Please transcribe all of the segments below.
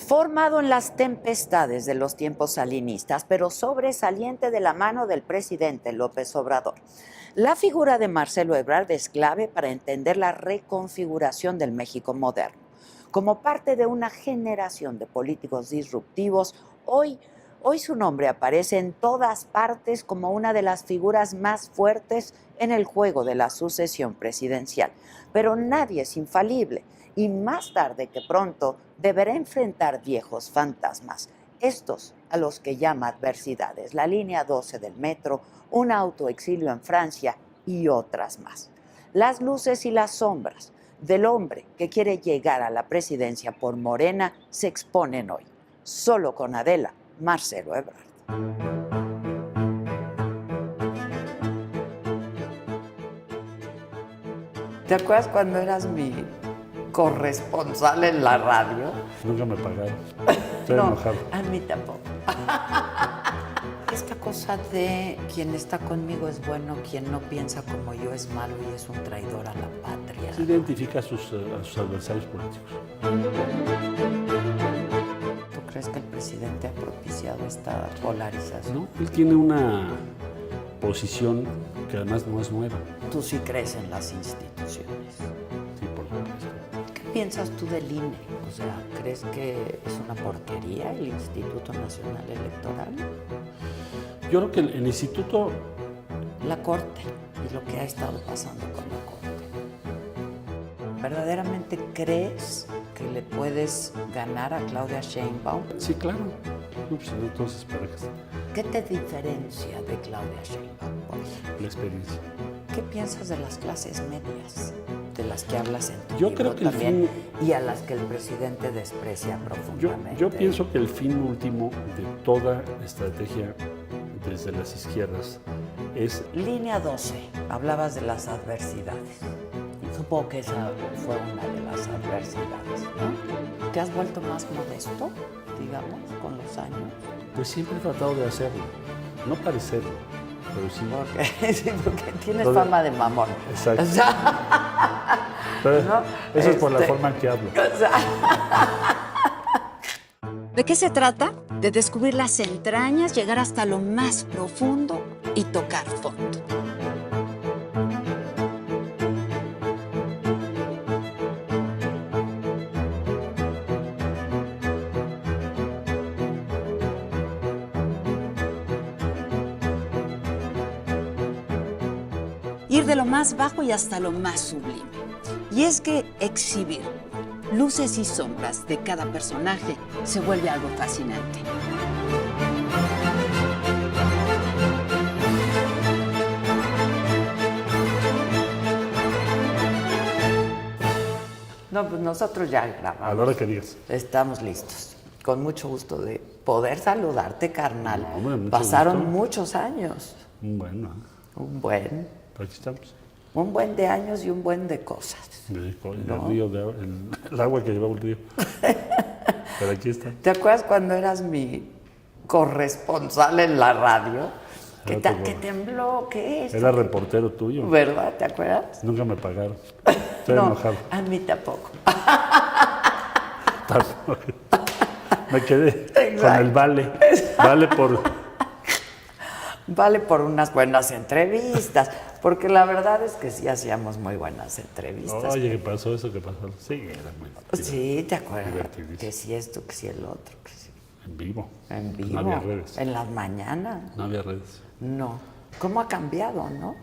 Formado en las tempestades de los tiempos salinistas, pero sobresaliente de la mano del presidente López Obrador. La figura de Marcelo Ebrard es clave para entender la reconfiguración del México moderno. Como parte de una generación de políticos disruptivos, hoy su nombre aparece en todas partes como una de las figuras más fuertes en el juego de la sucesión presidencial. Pero nadie es infalible y más tarde que pronto deberá enfrentar viejos fantasmas, estos a los que llama adversidades, la línea 12 del metro, un autoexilio en Francia y otras más. Las luces y las sombras del hombre que quiere llegar a la presidencia por Morena se exponen hoy, solo con Adela, Marcelo Ebrard. ¿Te acuerdas cuando eras mi corresponsal en la radio? Nunca me pagaron. Estoy No, enojado. a mí tampoco. Esta cosa de quien está conmigo es bueno, quien no piensa como yo es malo y es un traidor a la patria. Se identifica a sus adversarios políticos. ¿Tú crees que el presidente ha propiciado esta polarización? No, él tiene una posición que además no es nueva. Tú sí crees en las instituciones. Sí, por supuesto. ¿Qué piensas tú del INE? O sea, ¿crees que es una porquería el Instituto Nacional Electoral? Yo creo que el instituto... La Corte y lo que ha estado pasando con la Corte. ¿Verdaderamente crees que le puedes ganar a Claudia Sheinbaum? Sí, claro. No, pues no, entonces, ¿para qué? ¿Qué te diferencia de Claudia Sheinbaum, por ejemplo? La experiencia. ¿Qué piensas de las clases medias, de las que hablas en tu Yo libro creo que el también, fin... y a las que el presidente desprecia profundamente? Yo pienso que el fin último de toda estrategia desde las izquierdas es... Línea 12, hablabas de las adversidades. Supongo que esa fue una de las adversidades, ¿no? ¿Te has vuelto más modesto, digamos, con los años? Pues siempre he tratado de hacerlo. No parecerlo, pero sí... Porque, sí, porque tienes Todo- fama de mamón. Exacto. O sea, Pero ¿no? eso es por la forma en que hablo. O sea, ¿De qué se trata? De descubrir las entrañas, llegar hasta lo más profundo y tocar fondo. Ir de lo más bajo y hasta lo más sublime. Y es que exhibir luces y sombras de cada personaje se vuelve algo fascinante. no, pues nosotros ya grabamos. A la hora que digas. Estamos listos. Con mucho gusto de poder saludarte, carnal. No, hombre, mucho Pasaron gusto. muchos años. Bueno, Un buen. aquí estamos. Un buen de años y un buen de cosas. El No. río, el agua que llevaba el río. Pero aquí está. ¿Te acuerdas cuando eras mi corresponsal en la radio? Que tembló, ¿qué es? Era reportero tuyo. ¿Verdad? ¿Te acuerdas? Nunca me pagaron. Estoy No, enojado. a mí tampoco. Me quedé Exacto. con el vale. Vale por... Vale por unas buenas entrevistas, porque la verdad es que sí hacíamos muy buenas entrevistas. Oye, ¿qué pasó eso? ¿Qué pasó? Sí, era muy divertido. Sí, ¿te acuerdas? Divertidísimo. Que si esto, que si el otro, que si... En vivo. En vivo. No había redes. En las mañanas. No había redes. No. ¿Cómo ha cambiado, no?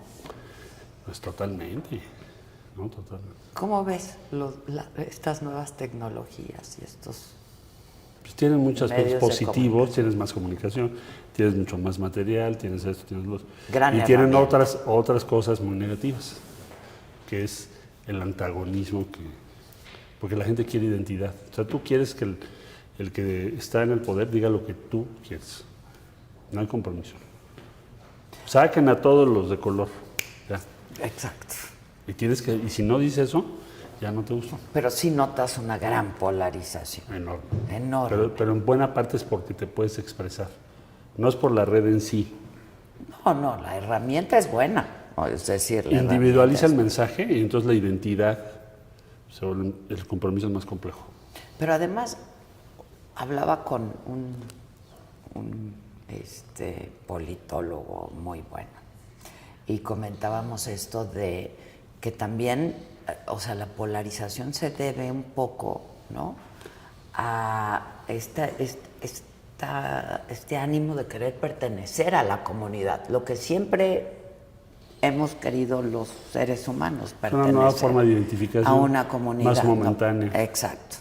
Pues totalmente. No, totalmente. ¿Cómo ves estas nuevas tecnologías y estos... Pues tienen muchos medios aspectos de positivos, tienes más comunicación, tienes mucho más material, tienes esto, tienes lo otro. Gran y tienen herramienta. otras cosas muy negativas, que es el antagonismo, porque la gente quiere identidad. O sea, tú quieres que el que está en el poder diga lo que tú quieres. No hay compromiso. Saquen a todos los de color. Ya. Exacto. Y si no dice eso, ya no te gustó. Pero sí notas una gran polarización. Enorme. Enorme. Pero en buena parte es porque te puedes expresar. No es por la red en sí. No, la herramienta es buena. Es decir, la Individualiza el herramienta es- mensaje y entonces la identidad, el compromiso es más complejo. Pero además, Hablaba con un politólogo muy bueno y comentábamos esto de que también, o sea, la polarización se debe un poco, ¿no?, a este ánimo de querer pertenecer a la comunidad, lo que siempre hemos querido los seres humanos, pertenecer una nueva forma de identificación a una comunidad más momentánea. ¿no? Exacto.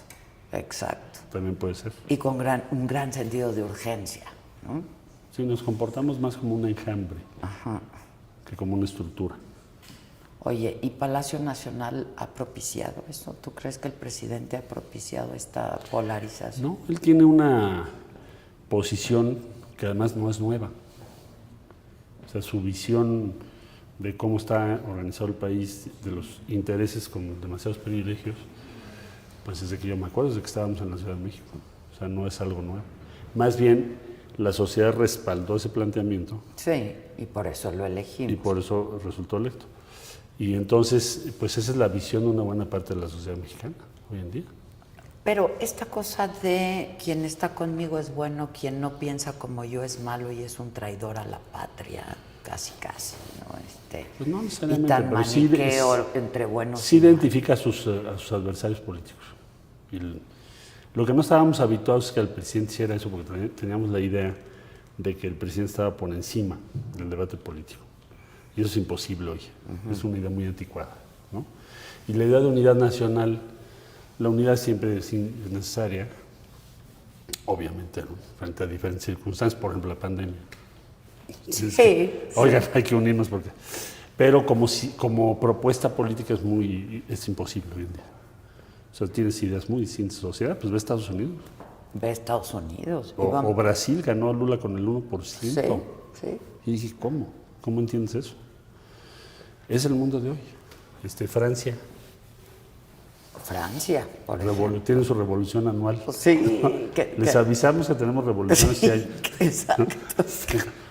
También puede ser. Y con un gran sentido de urgencia, ¿no? Sí, nos comportamos más como un enjambre que como una estructura. Oye, ¿y Palacio Nacional ha propiciado eso? ¿Tú crees que el presidente ha propiciado esta polarización? No, él tiene una posición que además no es nueva. O sea, su visión de cómo está organizado el país, de los intereses con demasiados privilegios, pues desde que yo me acuerdo, desde que estábamos en la Ciudad de México. O sea, no es algo nuevo. Más bien, la sociedad respaldó ese planteamiento. Sí, y por eso lo elegimos. Y por eso resultó electo. Y entonces, pues esa es la visión de una buena parte de la sociedad mexicana hoy en día. Pero esta cosa de quien está conmigo es bueno, quien no piensa como yo es malo y es un traidor a la patria, casi, ¿no? Pues no necesariamente, y tan pero sí maniqueo entre buenos sí y malos. identifica a sus adversarios políticos. Y lo que no estábamos habituados es que el presidente hiciera eso, porque teníamos la idea de que el presidente estaba por encima del debate político. Y eso es imposible hoy. Es una idea muy anticuada, ¿no? Y la idea de unidad nacional, la unidad siempre es necesaria, obviamente, ¿no?, frente a diferentes circunstancias, por ejemplo la pandemia. Sí. Oigan, hay que unirnos porque... Pero como propuesta política es imposible hoy en día. O sea, tienes ideas muy distintas. Sociedad, pues ve a Estados Unidos. Ve a Estados Unidos. O Brasil ganó a Lula con el 1%. Sí. Y dije, ¿cómo? ¿Cómo entiendes eso? Es el mundo de hoy. Francia por ejemplo. tiene su revolución anual. Sí. Les avisamos que tenemos revoluciones Sí, que hay. exacto.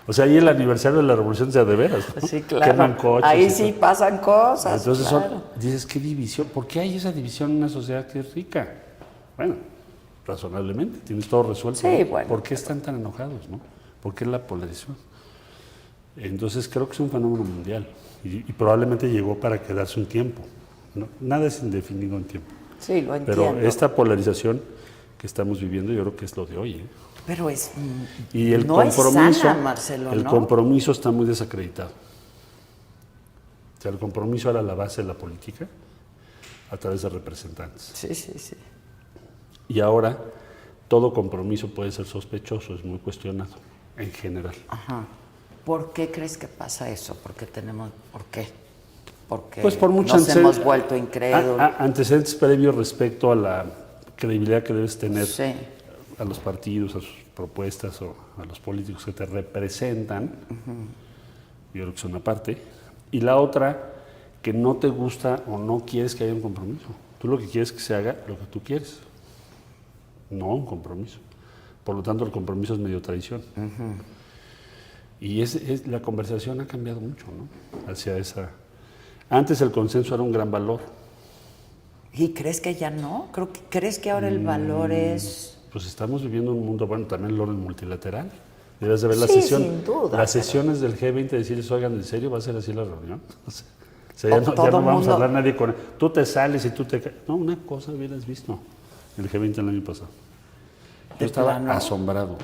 O sea, ahí el aniversario de la revolución es de veras, ¿no? Sí, claro. Queman coches. Ahí sí pasan cosas. Entonces claro. dices, ¿qué división? ¿Por qué hay esa división en una sociedad que es rica? Bueno, razonablemente, tienes todo resuelto. Sí, ¿no? bueno. ¿Por qué están tan enojados, no? ¿Por qué la polarización? Entonces creo que es un fenómeno mundial y probablemente llegó para quedarse un tiempo, ¿no? Nada es indefinido en tiempo. Sí, lo entiendo. Pero esta polarización que estamos viviendo yo creo que es lo de hoy, ¿eh? Pero Y el no compromiso, es sana, Marcelo, el ¿no? compromiso está muy desacreditado. O sea, el compromiso era la base de la política a través de representantes. Sí. Y ahora todo compromiso puede ser sospechoso, es muy cuestionado en general. Ajá. ¿Por qué crees que pasa eso? ¿Por qué? Porque Pues por mucho nos hemos vuelto incrédulos. Antecedentes previos respecto a la credibilidad que debes tener Sí. a los partidos, a sus propuestas o a los políticos que te representan. Yo creo que es una parte. Y la otra, que no te gusta o no quieres que haya un compromiso. Tú lo que quieres es que se haga lo que tú quieres, no un compromiso. Por lo tanto, el compromiso es medio traición. Y la conversación ha cambiado mucho, ¿no? Hacia esa... Antes el consenso era un gran valor. ¿Y crees que ya no? ¿Crees que ahora el valor es...? Pues estamos viviendo un mundo, bueno, también el orden multilateral. Debes de ver la Sí, sesión. sin duda, Las sesiones del G20, decirles, oigan, ¿en serio va a ser así la reunión? O sea, ya no Todo vamos mundo... a hablar nadie con... Tú te sales y tú te... No, una cosa hubieras visto el G20 el año pasado. Yo estaba asombrado.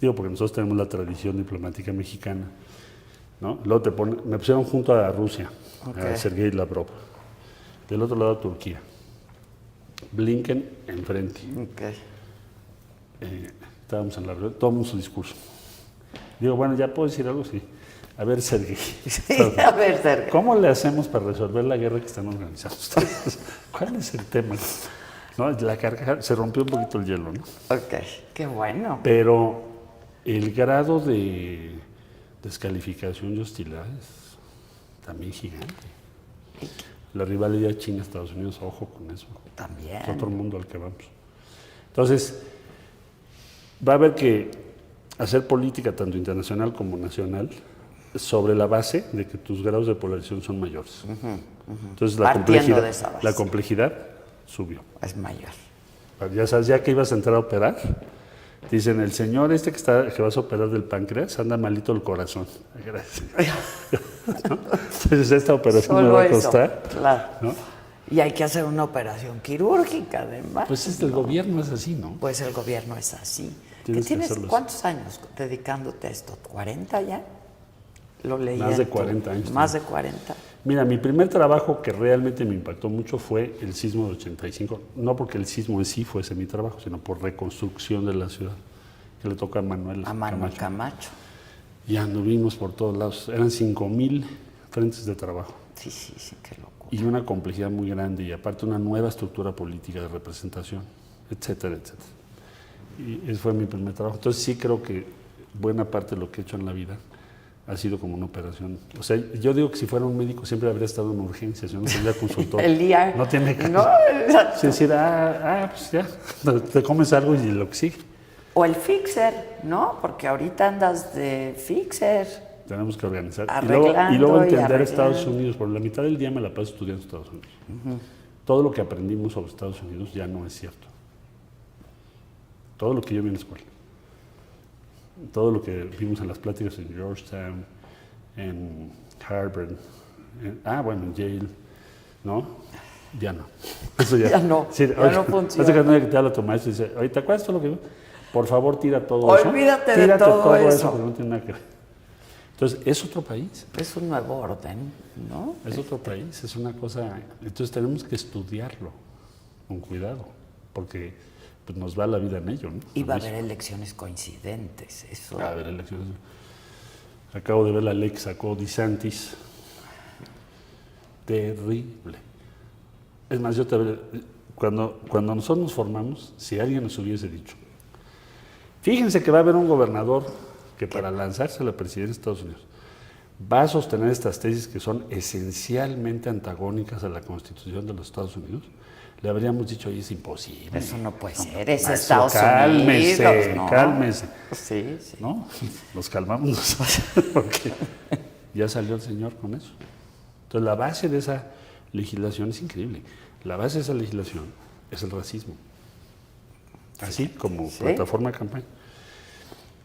Digo, porque nosotros tenemos la tradición diplomática mexicana, ¿no? Luego me pusieron junto a Rusia, a Sergei Lavrov. Del otro lado Turquía. Blinken enfrente. Estábamos en la reunión, tomamos su discurso. Digo, bueno, ¿ya puedo decir algo? Sí. A ver, Sergei. Sí, a ver, Sergei. ¿Cómo le hacemos para resolver la guerra que están organizando ustedes? ¿Cuál es el tema? ¿No? La carcajada, se rompió un poquito el hielo, ¿no? Ok, qué bueno. Pero el grado de descalificación y hostilidad es también gigante. La rivalidad China-Estados Unidos, ojo con eso. También. Es otro mundo al que vamos. Entonces, va a haber que hacer política tanto internacional como nacional sobre la base de que tus grados de polarización son mayores. Entonces, la complejidad subió. Es mayor. Ya sabes, ya que ibas a entrar a operar, dicen, el señor que vas a operar del páncreas anda malito el corazón. Gracias. ¿No? Entonces esta operación Solo me va a eso, costar. claro. ¿No? Y hay que hacer una operación quirúrgica, además. Pues el gobierno es así, ¿no? Pues el gobierno es así. Tienes que ¿Tienes hacerlo cuántos años dedicándote a esto? ¿40 ya? Lo leí. Más de 40 años. Más de 40. Mira, mi primer trabajo que realmente me impactó mucho fue el sismo de 85. No porque el sismo en sí fuese mi trabajo, sino por reconstrucción de la ciudad, que le toca a Manuel Camacho. Y anduvimos por todos lados. Eran 5,000 frentes de trabajo. Sí, qué locura. Y una complejidad muy grande, y aparte una nueva estructura política de representación, etcétera, etcétera. Y ese fue mi primer trabajo. Entonces sí creo que buena parte de lo que he hecho en la vida ha sido como una operación. O sea, yo digo que si fuera un médico siempre habría estado en urgencias, yo no tendría consultor. El día. No tiene caso. No, Es decir, pues ya, te comes algo y lo que sigue. o el fixer, ¿no? Porque ahorita andas de fixer. Tenemos que organizar. Arreglando Y luego entender arreglando. Estados Unidos. Por la mitad del día me la paso estudiando Estados Unidos. Todo lo que aprendimos sobre Estados Unidos ya no es cierto. Todo lo que yo vi en la escuela. Todo lo que vimos en las pláticas en Georgetown, en Harvard, en Yale, ¿no? Ya no. Eso Ya no, sí, ya no funciona. Hace cuando te habla tu maestro y dice, oye, ¿te acuerdas todo lo que vimos? Por favor, tira todo Olvídate eso. de todo eso. Porque no tiene nada que ver. Entonces, es otro país. Es un nuevo orden, ¿no? Es otro país, es una cosa. Entonces tenemos que estudiarlo con cuidado, porque pues, nos va la vida en ello, ¿no? Y va a haber elecciones coincidentes, eso. Va a haber elecciones. Acabo de ver la ley que sacó DeSantis. Terrible. Es más, cuando nosotros nos formamos, si alguien nos hubiese dicho, fíjense que va a haber un gobernador que para lanzarse a la presidencia de Estados Unidos va a sostener estas tesis que son esencialmente antagónicas a la Constitución de los Estados Unidos, le habríamos dicho, oye, es imposible. Eso no puede ser, es Maestro, Estados cálmese, Unidos, ¿no? Cálmese. Sí. ¿No? Nos calmamos nosotros, porque ya salió el señor con eso. Entonces, la base de esa legislación es increíble. La base de esa legislación es el racismo. Así como plataforma de campaña.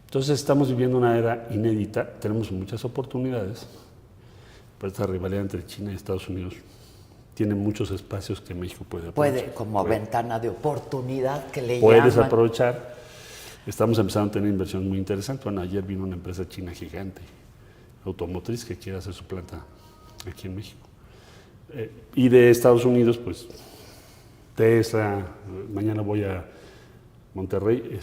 Entonces, estamos viviendo una era inédita, tenemos muchas oportunidades, pero esta rivalidad entre China y Estados Unidos tiene muchos espacios que México puede aprovechar. Puede, como ventana de oportunidad que le Puedes llaman. aprovechar. Estamos empezando a tener inversión muy interesante. Bueno, ayer vino una empresa china gigante, automotriz, que quiere hacer su planta aquí en México. Y de Estados Unidos, pues, Tesla, mañana voy a Monterrey,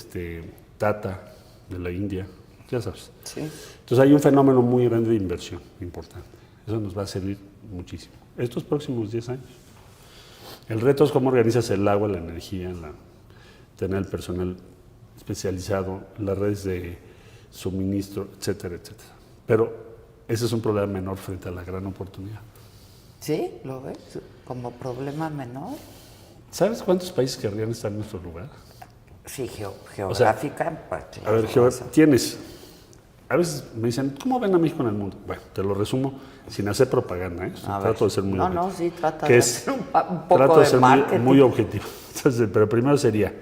Tata, de la India, ya sabes. Sí. Entonces hay un fenómeno muy grande de inversión, importante. Eso nos va a servir muchísimo. Estos próximos 10 años. El reto es cómo organizas el agua, la energía, tener el personal especializado, las redes de suministro, etcétera, etcétera. Pero ese es un problema menor frente a la gran oportunidad. ¿Sí? ¿Lo ves? Como problema menor. ¿Sabes cuántos países querrían estar en nuestro lugar? Sí, geográfica. A ver, a veces me dicen, ¿cómo ven a México en el mundo? Bueno, te lo resumo sin hacer propaganda, ¿eh? Trato de ser muy objetivo. Sí, trata de hacer un poco trato de de ser marketing. muy objetivo. Entonces, pero primero sería,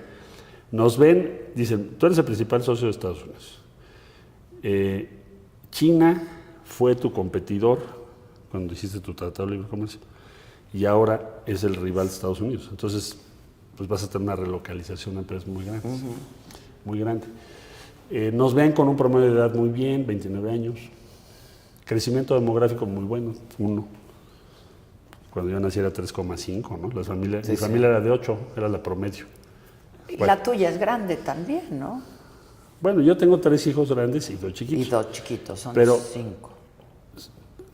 nos ven, dicen, tú eres el principal socio de Estados Unidos. China fue tu competidor cuando hiciste tu Tratado de Libre Comercio y ahora es el rival de Estados Unidos. Entonces, pues vas a tener una relocalización de empresas muy grande. Muy grande. Nos ven con un promedio de edad muy bien, 29 años. Crecimiento demográfico muy bueno, 1. Cuando yo nací era 3,5, ¿no? Mi familia era de 8, era la promedio. Y la tuya es grande también, ¿no? Bueno, yo tengo 3 hijos grandes y 2 chiquitos. Y 2 chiquitos, son Pero 5.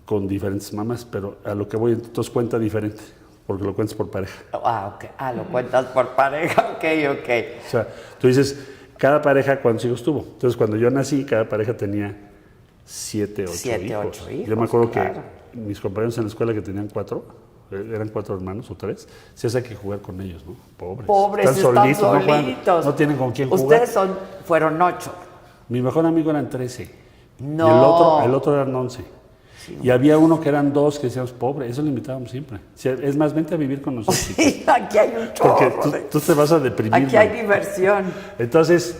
Con diferentes mamás, pero a lo que voy, entonces cuenta diferente, porque lo cuentas por pareja. Ok. Lo cuentas por pareja, ok. O sea, tú dices, cada pareja, ¿cuántos hijos tuvo? Entonces, cuando yo nací, cada pareja tenía 7, 8 hijos. Yo me acuerdo que mis compañeros en la escuela que tenían 4, eran 4 hermanos o 3, se hace que jugar con ellos, ¿no? Pobres. Están solitos. No tienen con quién jugar. Ustedes fueron 8. Mi mejor amigo eran 13. No. Y el otro eran 11. Y había uno que eran 2 que decíamos, pobre, eso lo invitábamos siempre. O sea, es más, vente a vivir con nosotros. Sí, aquí hay un Porque chorro. tú te vas a deprimir. Aquí hay diversión. Entonces,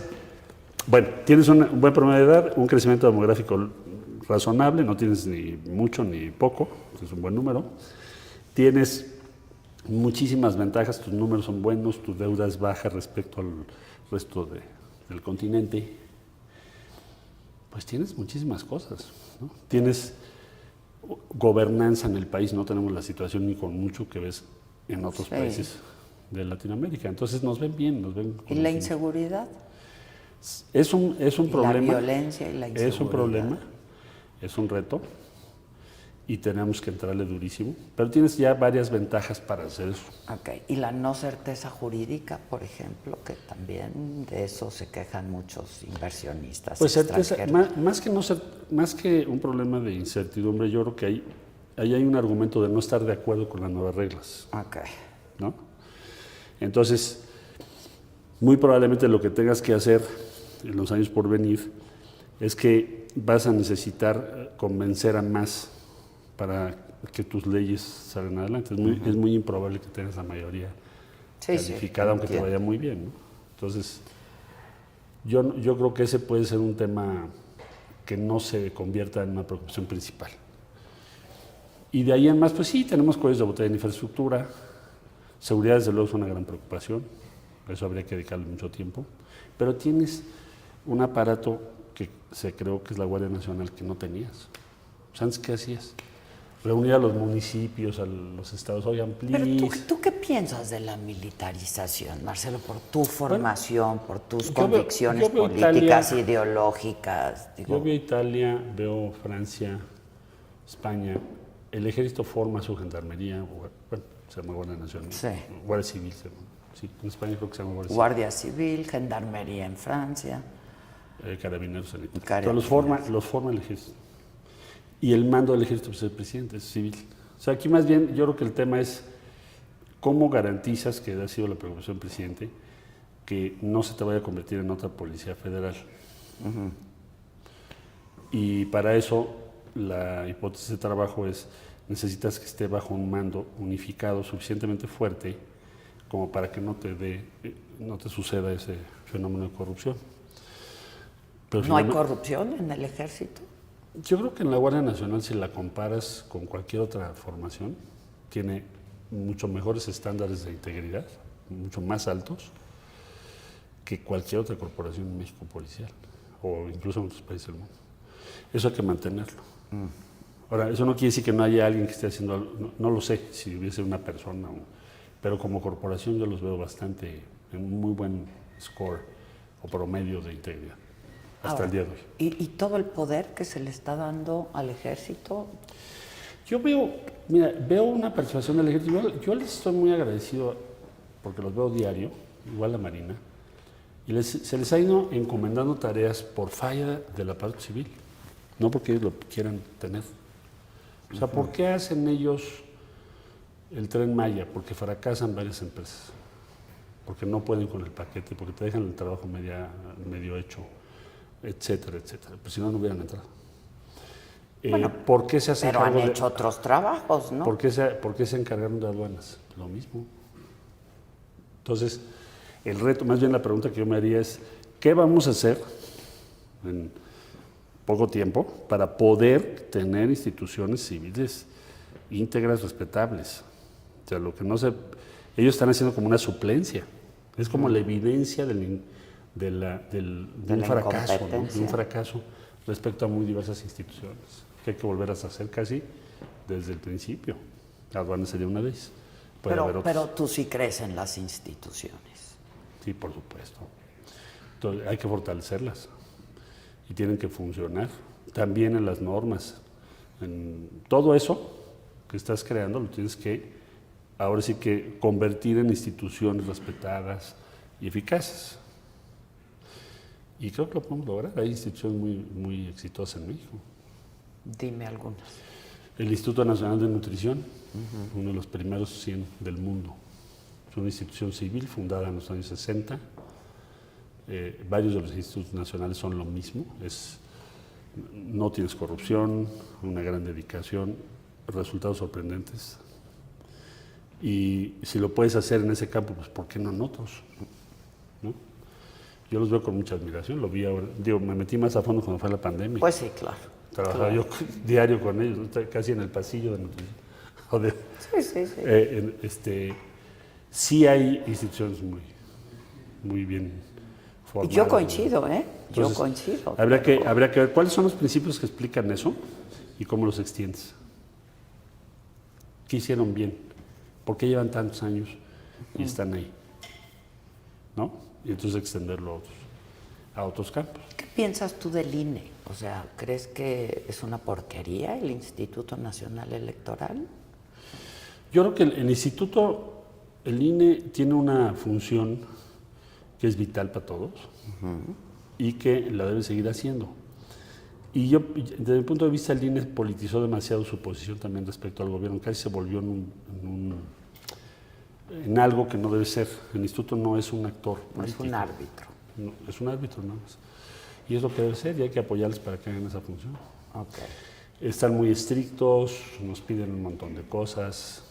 bueno, tienes un buen promedio de edad, un crecimiento demográfico razonable, no tienes ni mucho ni poco, es un buen número. Tienes muchísimas ventajas, tus números son buenos, tu deuda es baja respecto al resto del continente. Pues tienes muchísimas cosas, ¿no? Tienes gobernanza en el país, no tenemos la situación ni con mucho que ves en otros países de Latinoamérica. Entonces nos ven bien, nos ven. ¿Y la inseguridad? Es un problema. La violencia y la inseguridad. Es un problema, es un reto y tenemos que entrarle durísimo. Pero tienes ya varias ventajas para hacer eso. Ok, y la no certeza jurídica, por ejemplo, que también de eso se quejan muchos inversionistas Pues certeza, extranjeros. más que un problema de incertidumbre, yo creo que ahí hay un argumento de no estar de acuerdo con las nuevas reglas. Ok. ¿No? Entonces, muy probablemente lo que tengas que hacer en los años por venir es que vas a necesitar convencer a más para que tus leyes salgan adelante. Es muy improbable que tengas la mayoría calificada, aunque te vaya muy bien, ¿no? Entonces, yo creo que ese puede ser un tema que no se convierta en una preocupación principal. Y de ahí en más, pues sí, tenemos cuellos de botella en infraestructura. Seguridad, desde luego, es una gran preocupación. Eso habría que dedicarle mucho tiempo. Pero tienes un aparato que se creó que es la Guardia Nacional que no tenías. O sea, antes, ¿qué hacías? Reunir a los municipios, a los estados, oigan, please. Pero ¿tú qué piensas de la militarización, Marcelo, por tu formación, por tus convicciones políticas, ideológicas? Yo veo Italia, veo Francia, España. El ejército forma su gendarmería, bueno, se llama Guardia Nacional, Guardia Civil, sí, en España creo que se llama Guardia Civil, gendarmería en Francia. Carabineros en Italia. Pero los forma el ejército. Y el mando del ejército es el presidente, es civil. O sea, aquí más bien yo creo que el tema es cómo garantizas, que ha sido la preocupación del presidente, que no se te vaya a convertir en otra policía federal. Y para eso la hipótesis de trabajo es, necesitas que esté bajo un mando unificado suficientemente fuerte como para que no te suceda ese fenómeno de corrupción. Pero ¿No hay corrupción en el ejército? Yo creo que en la Guardia Nacional, si la comparas con cualquier otra formación, tiene mucho mejores estándares de integridad, mucho más altos que cualquier otra corporación en México policial, o incluso en otros países del mundo. Eso hay que mantenerlo. Ahora, eso no quiere decir que no haya alguien que esté haciendo algo, no lo sé, si hubiese una persona, pero como corporación yo los veo bastante, en un muy buen score o promedio de integridad. Hasta el día de hoy. ¿Y todo el poder que se le está dando al ejército? Yo veo una persuasión del ejército. Yo les estoy muy agradecido porque los veo diario, igual la Marina, y se les ha ido encomendando tareas por falla del aparato civil, no porque ellos lo quieran tener. O sea, ¿por qué hacen ellos el Tren Maya? Porque fracasan varias empresas, porque no pueden con el paquete, porque te dejan el trabajo medio hecho, etcétera, etcétera. Pues si no, no hubieran entrado. Bueno, ¿por qué se hacen pero han hecho otros trabajos, ¿no? ¿Por qué se encargaron de aduanas? Lo mismo. Entonces, el reto, más bien la pregunta que yo me haría es, ¿qué vamos a hacer en poco tiempo para poder tener instituciones civiles íntegras, respetables? O sea, lo que no se... Ellos están haciendo como una suplencia. Es como la evidencia de un fracaso, ¿no? De un fracaso respecto a muy diversas instituciones, que hay que volver a hacer casi desde el principio. Aduanas sería una de ellas. Pero tú sí crees en las instituciones. Sí, por supuesto. Entonces, hay que fortalecerlas y tienen que funcionar. También en las normas. En todo eso que estás creando lo tienes que, ahora sí que, convertir en instituciones respetadas y eficaces. Y creo que lo podemos lograr. Hay instituciones muy, muy exitosas en México. Dime algunas. El Instituto Nacional de Nutrición, uno de los primeros 100 del mundo. Es una institución civil fundada en los años 60. Varios de los institutos nacionales son lo mismo. Es no tienes corrupción, una gran dedicación, resultados sorprendentes. Y si lo puedes hacer en ese campo, pues ¿por qué no en otros? ¿No? Yo los veo con mucha admiración, lo vi ahora, digo, me metí más a fondo cuando fue la pandemia. Pues sí, claro. Trabajaba yo diario con ellos, casi en el pasillo de nutrición. Sí. Sí hay instituciones muy bien formadas. Y yo coincido, ¿eh? Entonces, Yo coincido. Habría que ver cuáles son los principios que explican eso y cómo los extiendes. ¿Qué hicieron bien? ¿Por qué llevan tantos años y están ahí? ¿No? Y entonces extenderlo a otros campos. ¿Qué piensas tú del INE? O sea, ¿crees que es una porquería el Instituto Nacional Electoral? Yo creo que el instituto, el INE, tiene una función que es vital para todos y que la debe seguir haciendo. Y yo, desde mi punto de vista, el INE politizó demasiado su posición también respecto al gobierno, casi se volvió en algo que no debe ser. El instituto no es un actor político. No es un árbitro. No, es un árbitro nada más. Y es lo que debe ser y hay que apoyarles para que hagan esa función. Okay. Están muy estrictos, nos piden un montón de cosas.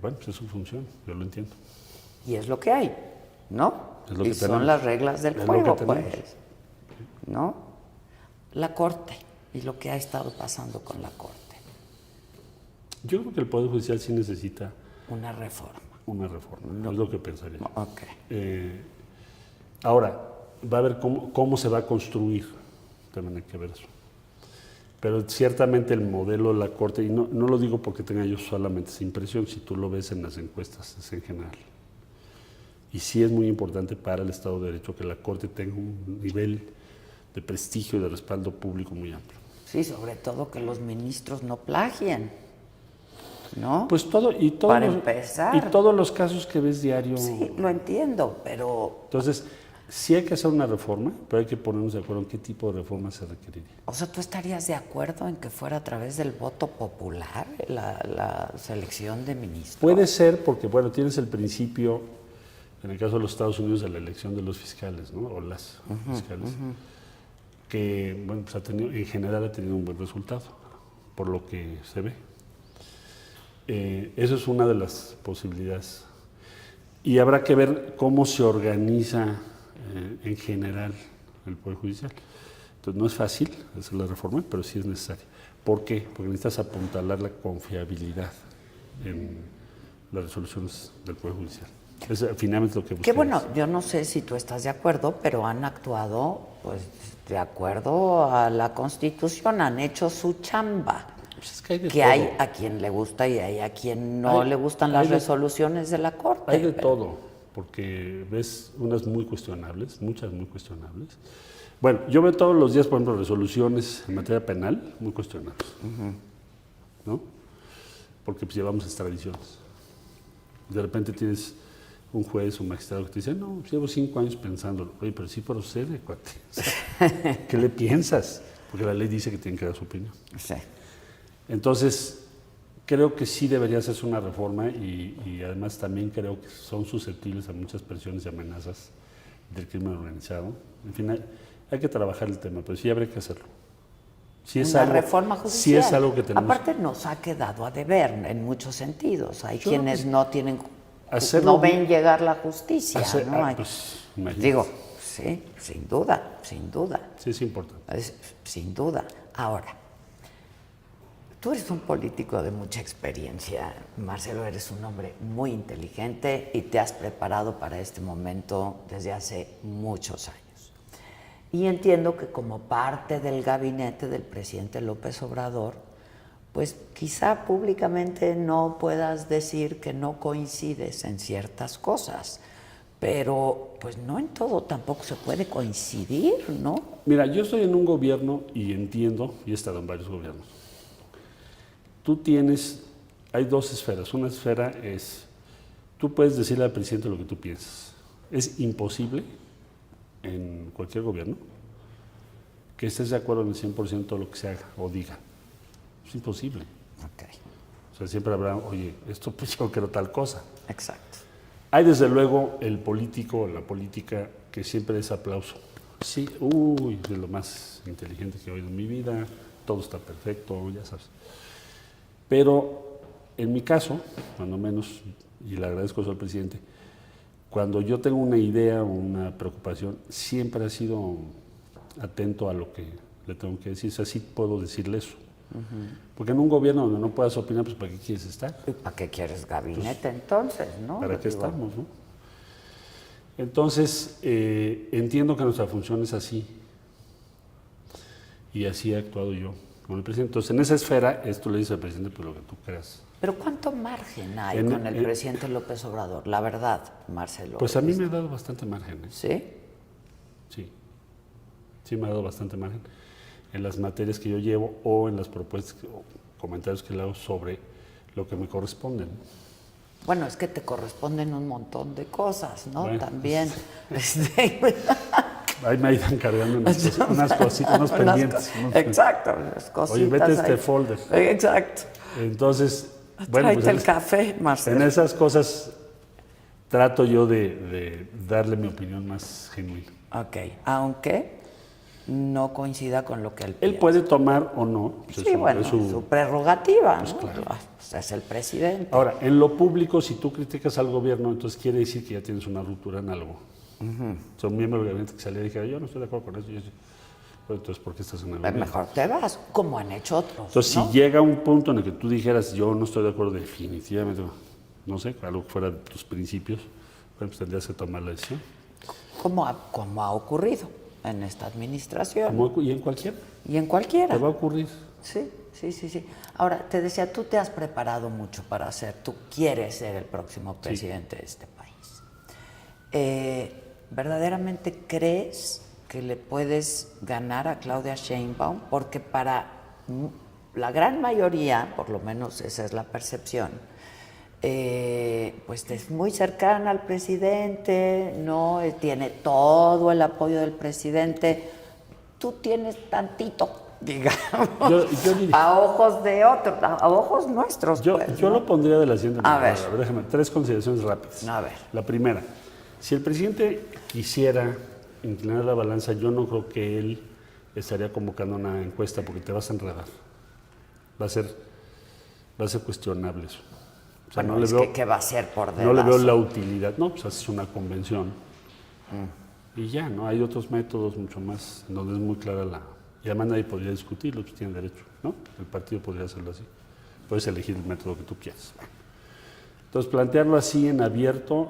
Bueno, pues es su función, yo lo entiendo. Y es lo que hay, ¿no? Es lo que y son tenemos. las reglas del Es juego, lo que tenemos. pues. ¿No? La Corte y lo que ha estado pasando con la Corte. Yo creo que el Poder Judicial sí necesita Una reforma. una reforma, es lo que pensaría. Ok. Ahora, va a ver cómo se va a construir, también hay que ver eso. Pero ciertamente el modelo de la Corte, y no lo digo porque tenga yo solamente esa impresión, si tú lo ves en las encuestas, es en general. Y sí es muy importante para el Estado de Derecho que la Corte tenga un nivel de prestigio y de respaldo público muy amplio. Sí, sobre todo que los ministros no plagien, ¿no? Pues Para empezar. Y todos los casos que ves diario. Sí, lo entiendo, pero... Entonces, sí hay que hacer una reforma, pero hay que ponernos de acuerdo en qué tipo de reforma se requeriría. O sea, ¿tú estarías de acuerdo en que fuera a través del voto popular la selección de ministros? Puede ser porque, bueno, tienes el principio, en el caso de los Estados Unidos, de la elección de los fiscales, ¿no? O las fiscales, que, bueno, pues en general ha tenido un buen resultado, por lo que se ve. Eso es una de las posibilidades. Y habrá que ver cómo se organiza en general el Poder Judicial. Entonces no es fácil hacer la reforma, pero sí es necesaria. ¿Por qué? Porque necesitas apuntalar la confiabilidad en las resoluciones del Poder Judicial. Es finalmente lo que buscamos. Que bueno, yo no sé si tú estás de acuerdo, pero han actuado pues de acuerdo a la Constitución, han hecho su chamba. Pues es que hay de Que todo. hay a quien le gusta y hay a quien no le gustan las resoluciones de la Corte. Hay de todo, porque ves unas muy cuestionables, muchas muy cuestionables. Bueno, yo veo todos los días, por ejemplo, resoluciones en materia penal muy cuestionables, ¿no? Porque pues llevamos extradiciones. De repente tienes un juez o un magistrado que te dice, no, pues llevo 5 años pensándolo. Oye, pero sí procede, cuate. O sea, ¿qué le piensas? Porque la ley dice que tienen que dar su opinión. Sí. Entonces, creo que sí debería hacerse una reforma y además también creo que son susceptibles a muchas presiones y amenazas del crimen organizado. En fin, hay que trabajar el tema, pero sí habría que hacerlo. Sí es Una algo, reforma judicial. Sí es algo que tenemos. Aparte nos ha quedado a deber en muchos sentidos. Hay Yo quienes no tienen, hacerlo no ven bien. llegar la justicia, ¿no? Pues, imagínate. Digo, sí, sin duda, sin duda. Sí, es importante. Sin duda. Ahora, tú eres un político de mucha experiencia, Marcelo, eres un hombre muy inteligente y te has preparado para este momento desde hace muchos años. Y entiendo que como parte del gabinete del presidente López Obrador, pues quizá públicamente no puedas decir que no coincides en ciertas cosas, pero pues no en todo tampoco se puede coincidir, ¿no? Mira, yo estoy en un gobierno y entiendo, y he estado en varios gobiernos. Hay dos esferas. Una esfera es, tú puedes decirle al presidente lo que tú piensas. Es imposible en cualquier gobierno que estés de acuerdo en el 100% de lo que se haga o diga. Es imposible. Ok, O sea, siempre habrá, oye, esto pues yo quiero tal cosa. exacto. Hay desde luego el político o la política que siempre es aplauso Sí, es lo más inteligente que he oído en mi vida, todo está perfecto, ya sabes. Pero en mi caso, cuando menos, y le agradezco eso al presidente, cuando yo tengo una idea o una preocupación, siempre ha sido atento a lo que le tengo que decir. O sea, sí puedo decirle eso. Porque en un gobierno donde no puedas opinar, pues ¿para qué quieres estar? ¿Para qué quieres gabinete entonces, no? ¿Para qué estamos, no? Entonces, entiendo que nuestra función es así. Y así he actuado yo con el presidente. Entonces, en esa esfera, esto le dice al presidente, pues lo que tú creas. Pero ¿cuánto margen hay con el presidente López Obrador? La verdad, Marcelo. Pues a mí me ha dado bastante margen. ¿Sí? Sí. Sí me ha dado bastante margen en las materias que yo llevo o en las propuestas o comentarios que le hago sobre lo que me corresponden. Bueno, es que te corresponden un montón de cosas, ¿no? Bueno, También. Ahí me iban cargando unas cositas, unos pendientes. Exacto, las cositas. Oye, vete a este ahí. folder. Exacto. Entonces, bueno, Tráete pues el café, Marcelo. en esas cosas trato yo de darle mi opinión más genuina. Ok, aunque no coincida con lo que él Él piensa. puede tomar o no. Pues Sí, bueno, es su prerrogativa, ¿no? claro. Pues es el presidente. Ahora, en lo público, si tú criticas al gobierno, entonces quiere decir que ya tienes una ruptura en algo. Son miembros del gabinete que salía y dije, yo no estoy de acuerdo con eso. Y yo, pues, entonces, ¿por qué estás en el gobierno? Mejor te vas, como han hecho otros. Entonces, ¿no? si llega un punto en el que tú dijeras, yo no estoy de acuerdo definitivamente, no sé, algo que fuera de tus principios, bueno, pues tendrías que tomar la decisión. Como ha ocurrido en esta administración. Y en cualquiera. Y en cualquiera. Te va a ocurrir. Sí. Ahora, te decía, tú te has preparado mucho para tú quieres ser el próximo presidente de este país. ¿Verdaderamente crees que le puedes ganar a Claudia Sheinbaum? Porque para la gran mayoría, por lo menos esa es la percepción, pues es muy cercana al presidente, ¿no? Tiene todo el apoyo del presidente. Tú tienes tantito, digamos, Yo diría, a ojos de otros, a ojos nuestros. yo pues, yo ¿no? lo pondría de la siguiente A manera. ver. Déjame, 3 consideraciones rápidas. A ver. La primera, si el presidente quisiera inclinar la balanza, yo no creo que él estaría convocando una encuesta porque te vas a enredar. Va a ser cuestionable eso. O sea, Bueno, no le es veo, que va a ser por no le veo dedazo. la utilidad. No, pues haces una convención y ya, ¿no? Hay otros métodos mucho más, en donde es muy clara la... Y además nadie podría discutirlo, pues tiene derecho, ¿no? El partido podría hacerlo así. Puedes elegir el método que tú quieras. Entonces, plantearlo así en abierto,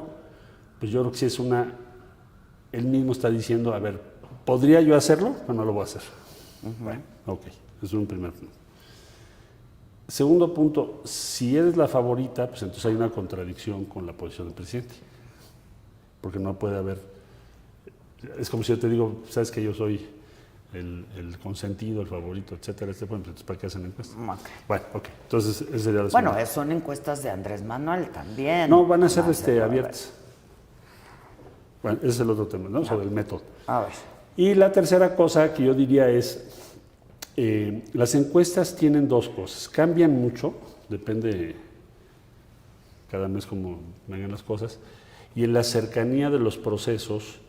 pues yo creo que sí es una... Él mismo está diciendo, a ver, ¿podría yo hacerlo? Pero no lo voy a hacer. Bueno, ok, es un primer punto. Segundo punto, si eres la favorita, pues entonces hay una contradicción con la posición del presidente. Porque no puede haber... Es como si yo te digo, sabes que yo soy el consentido, el favorito, etcétera, pues entonces ¿para qué hacen encuestas? Ok. Bueno, ok, entonces ese sería la Bueno, segunda. son encuestas de Andrés Manuel también. No, van a ser Marcelo, abiertas. Bueno, ese es el otro tema, ¿no? Sobre el método. A ver. Y la tercera cosa que yo diría es, las encuestas tienen 2 cosas. Cambian mucho, depende cada mes cómo vengan las cosas, y en la cercanía de los procesos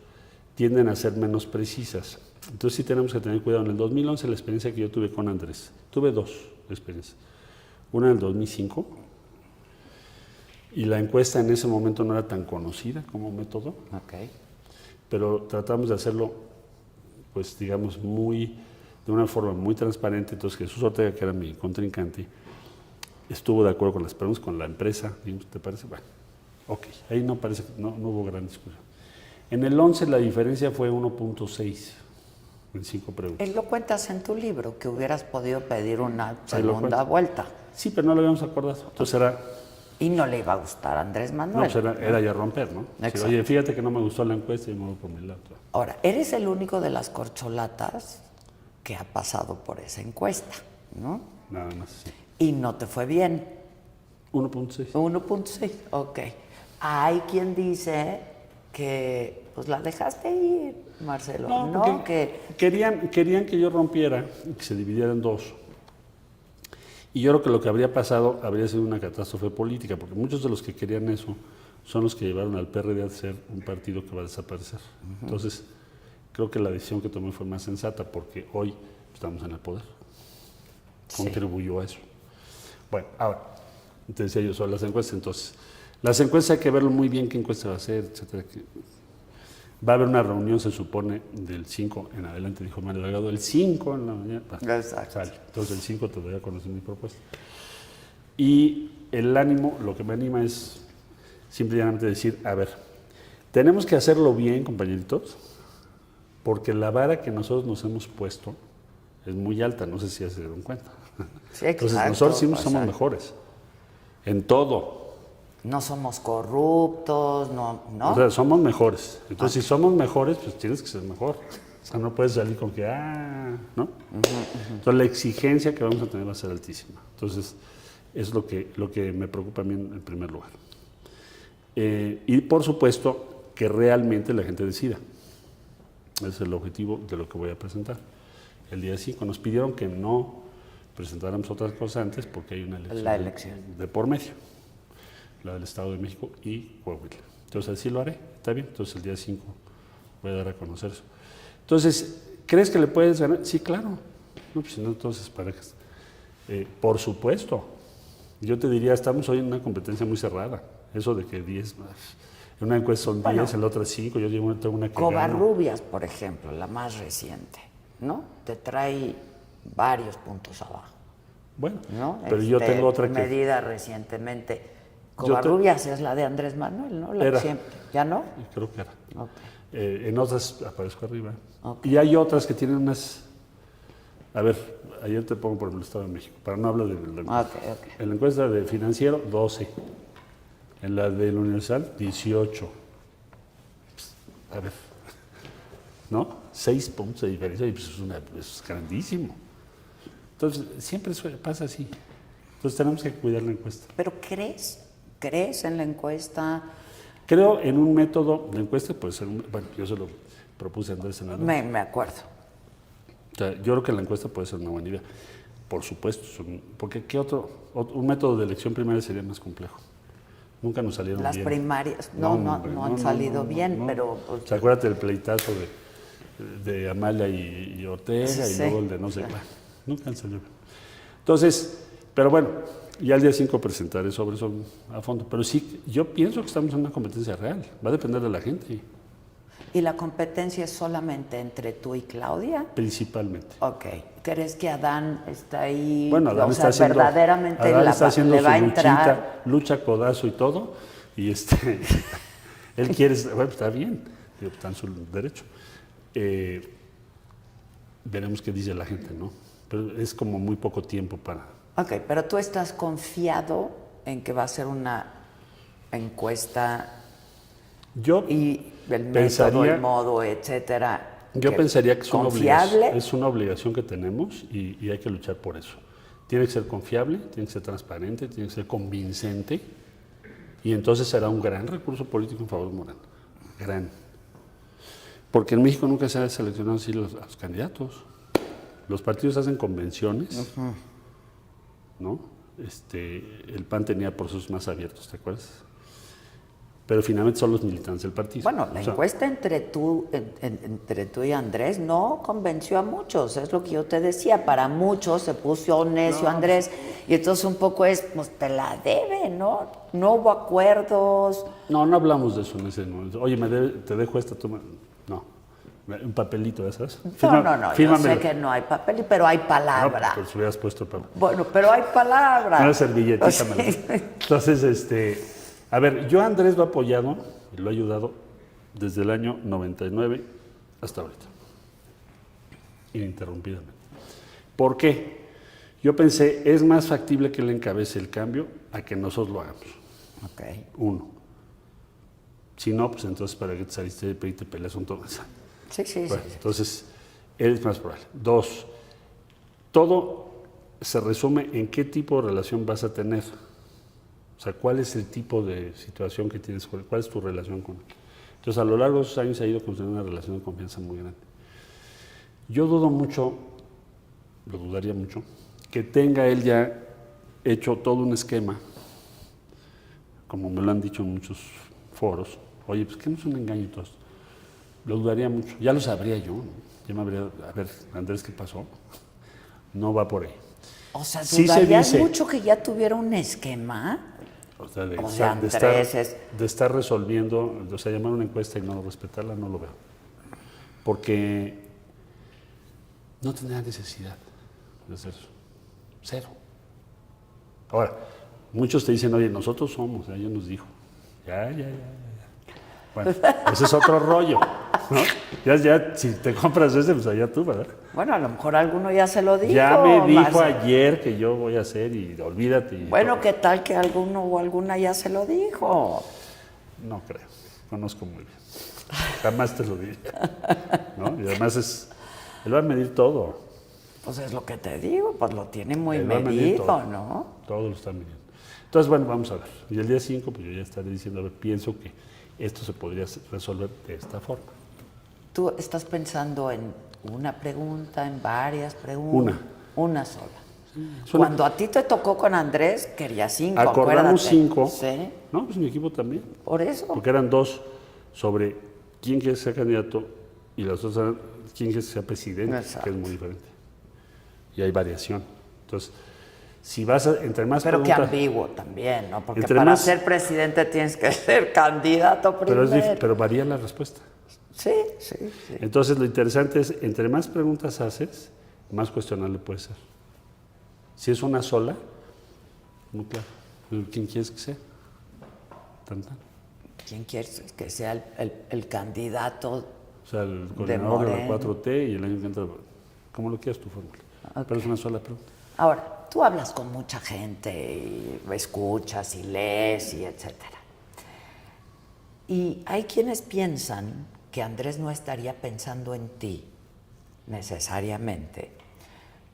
tienden a ser menos precisas. Entonces sí tenemos que tener cuidado. En el 2011 la experiencia que yo tuve con Andrés, tuve 2 experiencias. Una en el 2005, y la encuesta en ese momento no era tan conocida como método, Ok. pero tratamos de hacerlo, pues digamos, de una forma muy transparente. Entonces Jesús Ortega, que era mi contrincante, estuvo de acuerdo con las preguntas, con la empresa. ¿Te parece? Bueno, ok, ahí no hubo gran discusión. En el 11 la diferencia fue 1.6 en 5 preguntas. Lo cuentas en tu libro, que hubieras podido pedir una Ahí lo segunda cuento. vuelta. Sí, pero no lo habíamos acordado. Entonces era... Y no le iba a gustar a Andrés Manuel. No, pues era ya romper, ¿no? Exacto. Oye, fíjate que no me gustó la encuesta y me voy por mi lado. Ahora, eres el único de las corcholatas que ha pasado por esa encuesta, ¿no? Nada más, sí. Y no te fue bien. 1.6. 1.6, ok. Hay quien dice que pues la dejaste ir, Marcelo, ¿no? Porque querían que yo rompiera y que se dividiera en 2. Y yo creo que lo que habría pasado habría sido una catástrofe política, porque muchos de los que querían eso son los que llevaron al PRD a ser un partido que va a desaparecer. Entonces, creo que la decisión que tomé fue más sensata porque hoy estamos en el poder. Contribuyó a eso. Bueno, ahora, te decía yo sobre las encuestas, entonces, las encuestas hay que verlo muy bien qué encuesta va a ser, etcétera. Va a haber una reunión, se supone, del 5 en adelante, dijo Mario Delgado, el 5 en la mañana. Exacto. Sale. Entonces el 5 te voy a conocer mi propuesta. Y el ánimo, lo que me anima es simplemente decir, a ver, tenemos que hacerlo bien, compañeritos, porque la vara que nosotros nos hemos puesto es muy alta, no sé si ya se dieron cuenta. Sí, Entonces exacto, nosotros sí somos exacto. mejores, en todo. No somos corruptos, no. O sea, somos mejores. Entonces, si somos mejores, pues tienes que ser mejor. O sea, no puedes salir con que, ¿no? Entonces, la exigencia que vamos a tener va a ser altísima. Entonces, es lo que me preocupa a mí en primer lugar. Y, por supuesto, que realmente la gente decida. Ese es el objetivo de lo que voy a presentar. El día 5 nos pidieron que no presentáramos otras cosas antes porque hay una elección, La elección. de por medio. La del Estado de México y Coahuila. Entonces así lo haré, ¿está bien? Entonces el día 5 voy a dar a conocer eso. Entonces, ¿crees que le puedes ganar? Sí, claro. No, pues si no, entonces parejas. Por supuesto. Yo te diría, estamos hoy en una competencia muy cerrada. Eso de que 10 más. En una encuesta son 10, en la otra 5, yo tengo una que gano. Covarrubias, por ejemplo, la más reciente, ¿no? Te trae varios puntos abajo. Bueno, ¿no? pero yo tengo otra que... medida recientemente. Covarrubias es la de Andrés Manuel, ¿no? La Era. siempre. ¿Ya no? Creo que era. Okay. En otras aparezco arriba. Okay. Y hay otras que tienen unas... A ver, ayer te pongo por el Estado de México, para no hablar de la encuesta. Okay. En la encuesta de Financiero, 12. En la del Universal, 18. A ver, ¿no? 6 puntos de diferencia, y pues es grandísimo. Entonces, siempre pasa así. Entonces, tenemos que cuidar la encuesta. ¿Pero crees en la encuesta? Creo en un método de encuesta, puede ser, bueno, yo se lo propuse a Andrés en la noche. Me acuerdo. O sea, yo creo que la encuesta puede ser una buena idea. Por supuesto, porque ¿qué un método de elección primaria sería más complejo? Nunca nos salieron Las bien. primarias no han salido bien, pero... O sea, acuérdate del pleitazo de Amalia y Ortega, Sí. y luego el de no sé qué. Nunca han salido bien. Entonces, pero bueno, ya el día 5 presentaré sobre eso a fondo. Pero sí, yo pienso que estamos en una competencia real. Va a depender de la gente. ¿Y la competencia es solamente entre tú y Claudia? Principalmente. Ok. ¿Crees que Adán está ahí? Bueno, Adán está haciendo, verdaderamente Adán está haciendo le va a su entrar. lucha, codazo y todo. Y él quiere, bueno, está bien, está en su derecho. Veremos qué dice la gente, ¿no? Pero es como muy poco tiempo para... Ok, pero tú estás confiado en que va a ser una encuesta Yo y el pensaría, método, el modo, etcétera. Yo pensaría que confiable. Es una obligación que tenemos y hay que luchar por eso. Tiene que ser confiable, tiene que ser transparente, tiene que ser convincente y entonces será un gran recurso político en favor de Morena. Gran. Porque en México nunca se han seleccionado así a los candidatos. Los partidos hacen convenciones, ¿no? El PAN tenía procesos más abiertos, ¿te acuerdas? Pero finalmente son los militantes del partido. Bueno, la encuesta entre tú y Andrés no convenció a muchos, es lo que yo te decía. Para muchos se puso necio Andrés y entonces un poco pues te la debe, ¿no? No hubo acuerdos. No hablamos de eso en ese momento. Oye, te dejo esta toma. No, un papelito, ¿sabes? No, yo sé que no hay papel, pero hay palabra. No, pues hubieras puesto papel. Bueno, pero hay palabra. Una servilletita. Entonces, a ver, yo a Andrés lo he apoyado y lo he ayudado desde el año 99 hasta ahorita, ininterrumpidamente. ¿Por qué? Yo pensé, es más factible que él encabece el cambio a que nosotros lo hagamos. Okay. 1. Si no, pues entonces, ¿para qué te saliste de pedir peleas con todo eso? Sí. Bueno, entonces, él es más probable. 2. Todo se resume en qué tipo de relación vas a tener. O sea, ¿cuál es el tipo de situación que tienes con él? ¿Cuál es tu relación con él? Entonces, a lo largo de esos años se ha ido construyendo una relación de confianza muy grande. Yo dudo mucho, lo dudaría mucho, que tenga él ya hecho todo un esquema, como me lo han dicho en muchos foros. Oye, pues que no es un engaño todo esto. lo dudaría mucho. Ya lo sabría yo, ¿no? Ya me habría, a ver, Andrés, ¿qué pasó? No va por ahí. O sea, Sí se ¿dudarías dice. mucho que ya tuviera un esquema? O sea, O sea, Andrés de estar resolviendo, o sea, llamar una encuesta y no respetarla, no lo veo. Porque no tendría necesidad de hacer eso. Cero. Ahora, muchos te dicen, oye, nosotros somos, ya nos dijo. Ya. Bueno, ese es otro rollo, ¿no? Ya, si te compras ese, pues allá tú, ¿verdad? Bueno, a lo mejor alguno ya se lo dijo. Ya me dijo Marcelo. ayer que yo voy a hacer y olvídate. Y Bueno, todo. ¿qué tal que alguno o alguna ya se lo dijo? No creo, conozco muy bien. Jamás te lo diría. ¿No? Y además él va a medir todo. Pues es lo que te digo, pues lo tiene muy Él va a medir medido, todo. ¿no? Todo lo está midiendo. Entonces, bueno, vamos a ver. Y el día 5, pues yo ya estaré diciendo, a ver, pienso que esto se podría resolver de esta forma. ¿Tú estás pensando en una pregunta, en varias preguntas? Una sola. Cuando a ti te tocó con Andrés, quería 5, Acordamos acuérdate. 5. Sí, No, pues mi equipo también. por eso. Porque eran 2 sobre quién quiere ser candidato y las otras eran quién quiere ser presidente, Exacto. que es muy diferente. Y hay variación. Entonces, si vas a, entre más Pero qué preguntas... ambiguo también, ¿no? Porque Entre para más- ser presidente tienes que ser candidato primero. pero varía la respuesta. Sí. Entonces, lo interesante es, entre más preguntas haces, más cuestionable puede ser. Si es una sola, muy claro. ¿Quién quieres que sea? Tan. ¿Quién quieres que sea el candidato? O sea, el coordinador de la Morena. 4T y el año que entra, como lo quieras tu fórmula. Ok. Pero es una sola pregunta. Ahora, tú hablas con mucha gente y escuchas y lees y etcétera. Y hay quienes piensan que Andrés no estaría pensando en ti necesariamente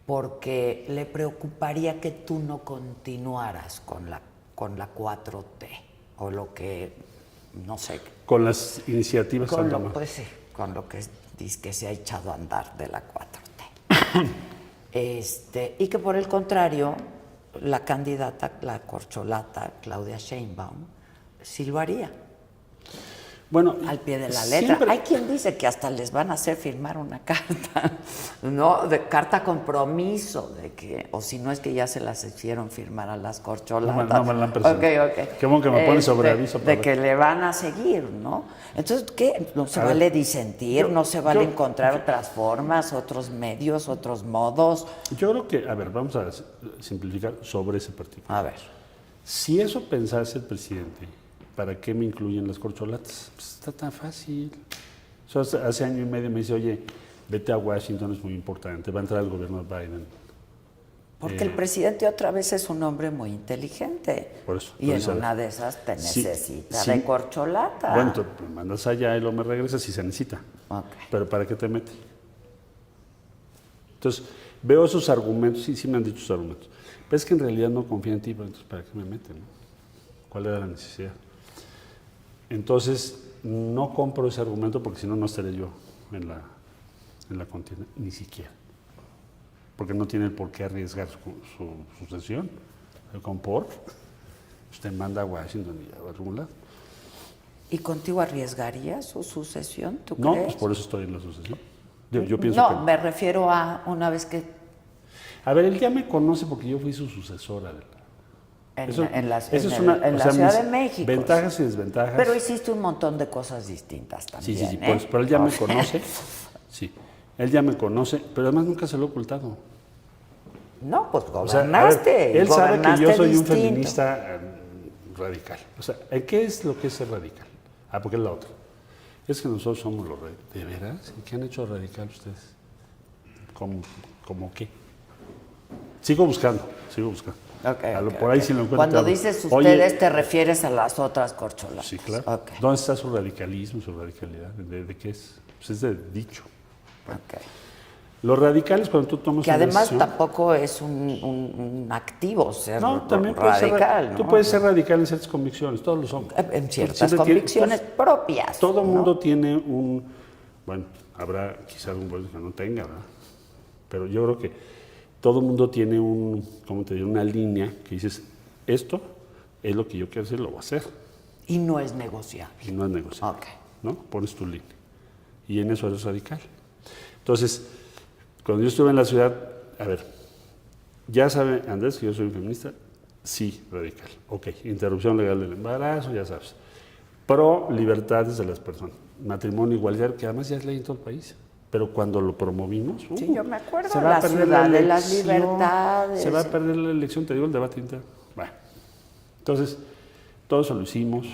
porque le preocuparía que tú no continuaras con la 4T o lo que, no sé, Con las iniciativas con han lo, tomado. pues sí, con lo que dice que se ha echado a andar de la 4T. Y que por el contrario, la candidata, la corcholata, Claudia Sheinbaum, sí lo haría, Bueno, al pie de la letra. siempre- Hay quien dice que hasta les van a hacer firmar una carta, ¿no? De carta compromiso, de que, o si no es que ya se las hicieron firmar a las corcholatas. No me la han presentado. Ok. Qué bueno que me pones sobre aviso para De ver. que le van a seguir, ¿no? Entonces, ¿qué? ¿No se A ver, vale disentir? ¿No se vale yo- encontrar otras formas, otros medios, otros modos? Yo creo que, a ver, vamos a simplificar sobre ese particular. A ver. Si eso pensase el presidente, ¿para qué me incluyen las corcholatas? Pues está tan fácil. O sea, hace año y medio me dice, oye, vete a Washington, es muy importante, va a entrar el gobierno de Biden. Porque el presidente otra vez es un hombre muy inteligente. Por eso, Y en entonces, una de esas te sí, necesita sí. de corcholata. Bueno, entonces me mandas allá y luego me regresas si se necesita. Ok. Pero ¿para qué te mete? Entonces, veo esos argumentos, sí me han dicho esos argumentos. Pero es que en realidad no confío en ti, pero entonces ¿para qué me meten? No? ¿Cuál era la necesidad? Entonces, no compro ese argumento porque si no, no estaré yo en la contienda, ni siquiera. Porque no tiene por qué arriesgar su sucesión. Con usted manda a Washington y a algún lado. ¿Y contigo arriesgaría su sucesión, tú No, crees? pues por eso estoy en la sucesión. Yo pienso No, que... me refiero a una vez que A ver, él ya me conoce porque yo fui su sucesora. en, Eso- en la, eso en es el- una- en o la sea, Ciudad mis de México. ventajas y desventajas. Pero hiciste un montón de cosas distintas Sí, también. sí, ¿eh? pues, pero él ya me conoce. Sí, él ya me conoce, pero además nunca se lo he ocultado. No, pues O sea, a ver, gobernaste. él sabe que yo gobernaste soy un distinto. feminista radical. O sea, ¿qué es lo que es ser radical? Ah, porque es la otra. Es que nosotros somos los radicales. ¿De veras? ¿Y qué han hecho radical ustedes? ¿Cómo qué? Sigo buscando. Ok, Por ahí sí lo encuentro. Cuando claro. dices Oye, ustedes, te refieres a las otras corcholatas. sí, claro. Ok. ¿Dónde está su radicalismo, su radicalidad? ¿De qué es? Pues es de dicho. Ok. Los radicales, cuando tú tomas Que una además decisión... tampoco es un activo ser No, también puedes ser radical, ¿no? Tú puedes ser radical en ciertas convicciones, todos lo somos. En ciertas Siempre convicciones tienes- propias. Todo ¿no? mundo tiene un... Bueno, habrá quizás algún pueblo que no tenga, ¿verdad? Pero yo creo que todo mundo tiene una línea que dices, esto es lo que yo quiero hacer, lo voy a hacer. Y no es negociable. Y no es negociable. Ok. ¿No? Pones tu línea. y en eso eres radical. Entonces, cuando yo estuve en la ciudad, a ver, ya sabe Andrés que yo soy un feminista, sí, radical. Ok, interrupción legal del embarazo, ya sabes. Pro libertades de las personas, matrimonio igualitario, que además ya es ley en todo el país. Pero cuando lo promovimos, Sí, yo me acuerdo, se va a la perder ciudad de las elección, libertades. se va a perder la elección, te digo, el debate interno. Bueno, entonces, todo eso lo hicimos,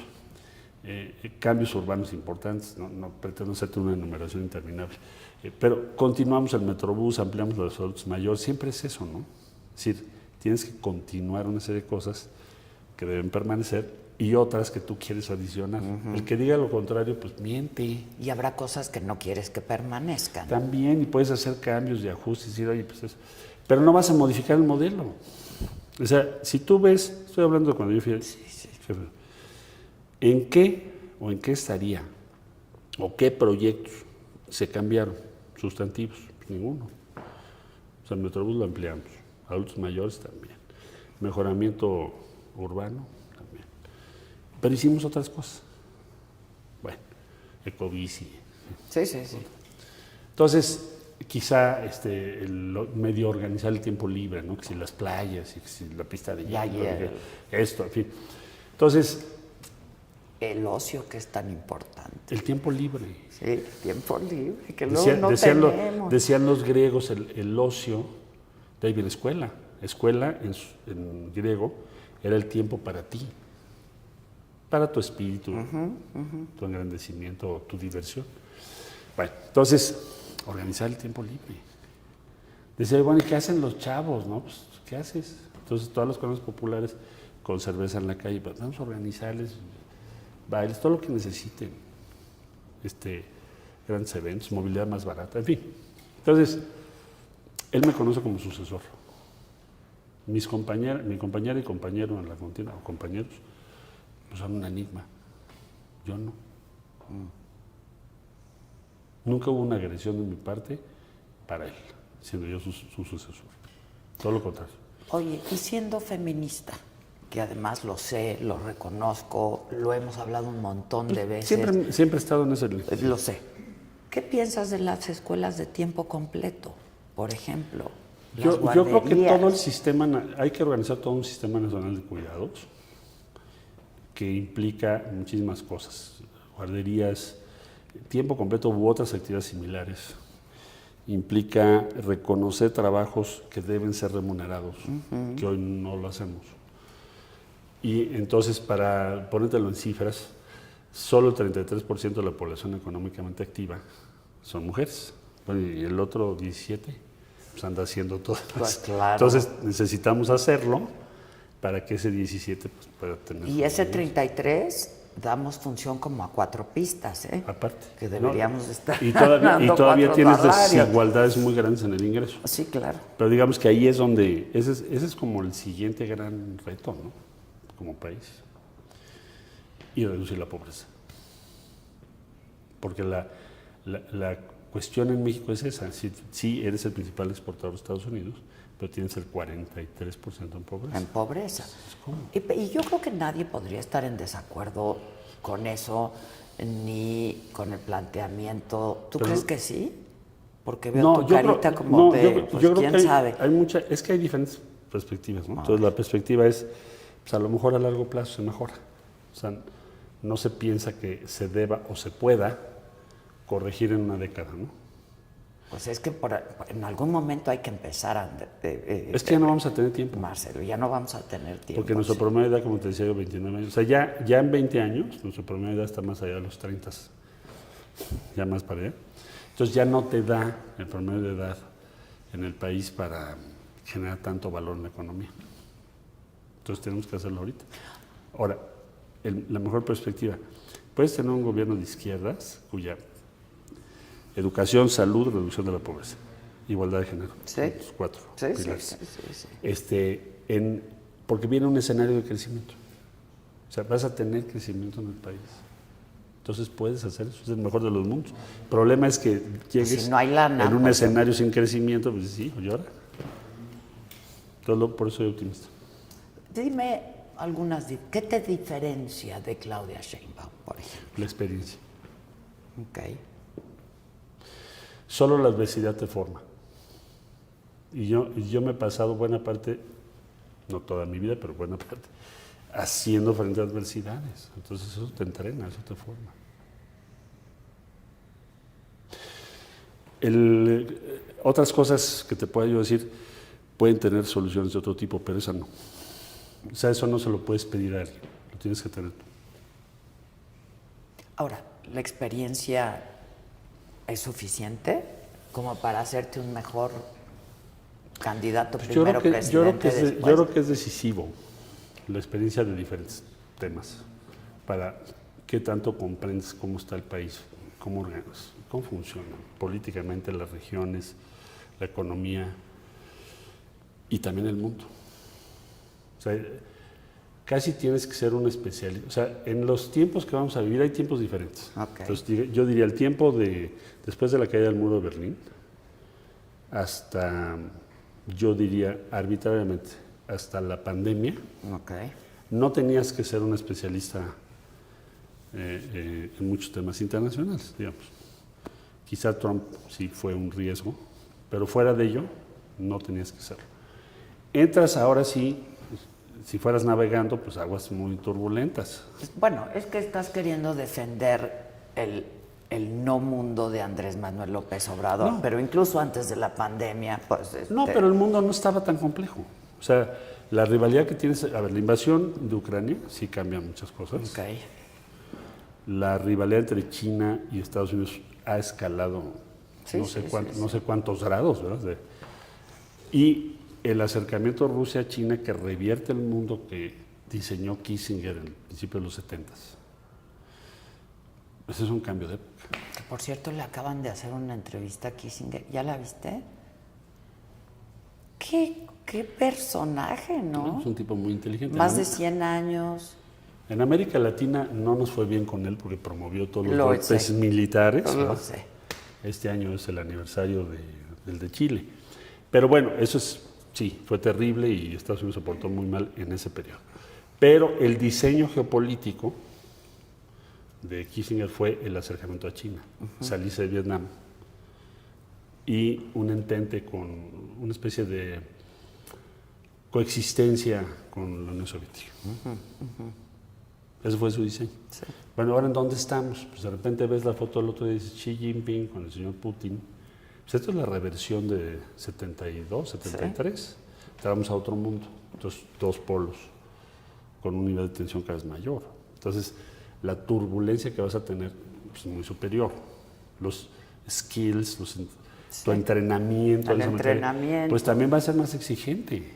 cambios urbanos importantes, no pretendo hacerte una enumeración interminable, pero continuamos el Metrobús, ampliamos los adultos mayores, siempre es eso, ¿no? Es decir, tienes que continuar una serie de cosas que deben permanecer y otras que tú quieres adicionar. El que diga lo contrario, pues miente. Y habrá cosas que no quieres que permanezcan. También, y puedes hacer cambios de ajustes y decir, oye, pues eso. Pero no vas a modificar el modelo. O sea, si tú ves, estoy hablando de cuando yo fui jefe, ¿en qué estaría? ¿O qué proyectos se cambiaron? Sustantivos, pues ninguno. O sea, el Metrobús lo ampliamos, adultos mayores también, mejoramiento urbano también. Pero hicimos otras cosas. Bueno, ecobici. Sí. Entonces, quizá medio organizar el tiempo libre, ¿no? Que si las playas, y que si la pista de hielo, esto, en fin. Entonces, el ocio que es tan importante. el tiempo libre. Sí, tiempo libre, que luego no tenemos. Decían los griegos, el ocio, de ahí viene escuela. Escuela, en griego, era el tiempo para ti, para tu espíritu, tu engrandecimiento, tu diversión. Bueno, entonces, organizar el tiempo libre. Decía, bueno, ¿y qué hacen los chavos? ¿No? Pues, ¿qué haces? Entonces, todas las colonias populares con cerveza en la calle, pues, vamos a organizarles bailes, todo lo que necesiten, grandes eventos, movilidad más barata, en fin. Entonces, él me conoce como sucesor. Mi compañera y compañero en la contienda, o compañeros, pues son un enigma. Yo no. Nunca hubo una agresión de mi parte para él, siendo yo su sucesor. Todo lo contrario. Oye, y siendo feminista, que además lo sé, lo reconozco, lo hemos hablado un montón de veces. Siempre he estado en ese... Lo sé. ¿Qué piensas de las escuelas de tiempo completo, por ejemplo? Yo creo que todo el sistema, hay que organizar todo un sistema nacional de cuidados que implica muchísimas cosas, guarderías, tiempo completo u otras actividades similares. Implica reconocer trabajos que deben ser remunerados, que hoy no lo hacemos. Y entonces, para ponértelo en cifras, solo el 33% de la población económicamente activa son mujeres. Bueno, y el otro 17% pues anda haciendo todo. Pues claro. Entonces, necesitamos hacerlo para que ese 17% pues, pueda tener... Y ese 33% damos función como a 4 pistas, ¿eh? Aparte. Que deberíamos estar Y todavía tienes salarios. desigualdades muy grandes en el ingreso. Sí, claro. Pero digamos que ahí es donde... Ese es como el siguiente gran reto, ¿no? Como país. Y reducir la pobreza. Porque la cuestión en México es esa. Sí eres el principal exportador de Estados Unidos, pero tienes el 43% en pobreza. En pobreza. ¿Cómo? Y yo creo que nadie podría estar en desacuerdo con eso, ni con el planteamiento. ¿Tú crees que sí? Porque veo tu carita como de, pues, yo creo quién que sabe. es que hay diferentes perspectivas, ¿no? Entonces la perspectiva es, pues a lo mejor a largo plazo se mejora. O sea, no se piensa que se deba o se pueda corregir en una década, ¿no? Pues es que en algún momento hay que empezar a... Es que ya no vamos a tener tiempo. Marcelo, ya no vamos a tener tiempo. Porque nuestro promedio de edad, como te decía yo, 29 años. O sea, ya en 20 años, nuestro promedio de edad está más allá de los 30, ya más para allá. Entonces ya no te da el promedio de edad en el país para generar tanto valor en la economía. Entonces tenemos que hacerlo ahorita. Ahora, la mejor perspectiva, puedes tener un gobierno de izquierdas cuya educación, salud, reducción de la pobreza, igualdad de género. Sí. Los 4 Sí, pilares. sí. Porque viene un escenario de crecimiento. O sea, vas a tener crecimiento en el país. Entonces puedes hacer eso, es el mejor de los mundos. El problema es que llegues Si no hay lana, en un pues, escenario sin crecimiento, pues sí, llora. Entonces, por eso soy optimista. Dime ¿qué te diferencia de Claudia Sheinbaum, por ejemplo? La experiencia. Ok. Solo la adversidad te forma. Y yo me he pasado buena parte, no toda mi vida, pero buena parte, haciendo frente a adversidades. Entonces eso te entrena, eso te forma. Otras cosas que te pueda yo decir pueden tener soluciones de otro tipo, pero esa no. O sea, eso no se lo puedes pedir a alguien, lo tienes que tener tú. Ahora, ¿la experiencia es suficiente como para hacerte un mejor candidato primero presidente? Yo creo que es decisivo la experiencia de diferentes temas para qué tanto comprendes cómo está el país, cómo funciona políticamente las regiones, la economía y también el mundo. O sea, casi tienes que ser un especialista. O sea, en los tiempos que vamos a vivir hay tiempos diferentes. Okay. Entonces, yo diría el tiempo después de la caída del muro de Berlín hasta, yo diría arbitrariamente, hasta la pandemia. Okay. No tenías que ser un especialista en muchos temas internacionales, digamos. Quizá Trump sí fue un riesgo, pero fuera de ello, no tenías que serlo. Entras ahora sí, si fueras navegando, pues aguas muy turbulentas. Bueno, es que estás queriendo defender el no mundo de Andrés Manuel López Obrador, No. Pero incluso antes de la pandemia, pues... No, pero el mundo no estaba tan complejo. O sea, la rivalidad que tienes... A ver, la invasión de Ucrania sí cambia muchas cosas. Okay. La rivalidad entre China y Estados Unidos ha escalado Sí, no sé cuántos grados, ¿verdad? Y el acercamiento Rusia-China que revierte el mundo que diseñó Kissinger en el principio de los 70s. Ese es un cambio de época. Que por cierto, le acaban de hacer una entrevista a Kissinger. ¿Ya la viste? Qué personaje, ¿no? Es un tipo muy inteligente. Más de 100 años. En América Latina no nos fue bien con él porque promovió todos los Lo golpes sé. militares. Lo ¿no? sé. Este año es el aniversario del de Chile. Pero bueno, eso sí, fue terrible y Estados Unidos se portó muy mal en ese periodo. Pero el diseño geopolítico de Kissinger fue el acercamiento a China, salirse de Vietnam y un entente con una especie de coexistencia con la Unión Soviética. Ese fue su diseño. Sí. Bueno, ahora ¿en dónde estamos? Pues de repente ves la foto del otro día y dice Xi Jinping con el señor Putin. Pues esto es la reversión de 72, 73. Sí. Entramos a otro mundo. Entonces, dos polos con un nivel de tensión cada vez mayor. Entonces, la turbulencia que vas a tener es muy superior. Los skills, tu entrenamiento, pues también va a ser más exigente.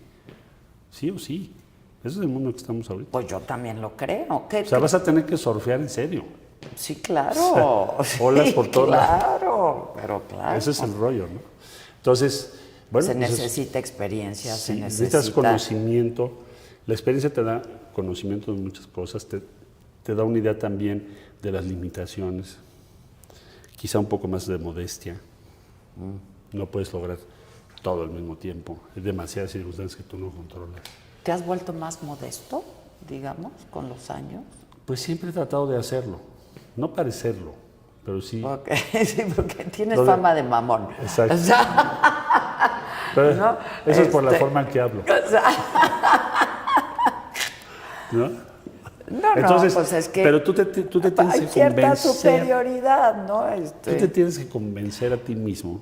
Sí o sí. Ese es el mundo que estamos ahorita. Pues yo también lo creo. O sea, vas a tener que surfear en serio. Sí, claro. Olas por todas. Claro, pero claro. Ese es el rollo, ¿no? Entonces, bueno. Se necesita experiencia, sí, se necesitas conocimiento. La experiencia te da conocimiento de muchas cosas, te da una idea también de las limitaciones, quizá un poco más de modestia. No puedes lograr todo al mismo tiempo. Hay demasiadas circunstancias que tú no controlas. ¿Te has vuelto más modesto, digamos, con los años? Pues siempre he tratado de hacerlo. No parecerlo, pero sí. Okay. Sí, porque tienes fama de mamón. Exacto. O sea, pero ¿no? Eso es por la forma en que hablo. O sea, ¿no? No, entonces, pues es que pero tú te tienes que convencer. Hay cierta superioridad, ¿no? Tú te tienes que convencer a ti mismo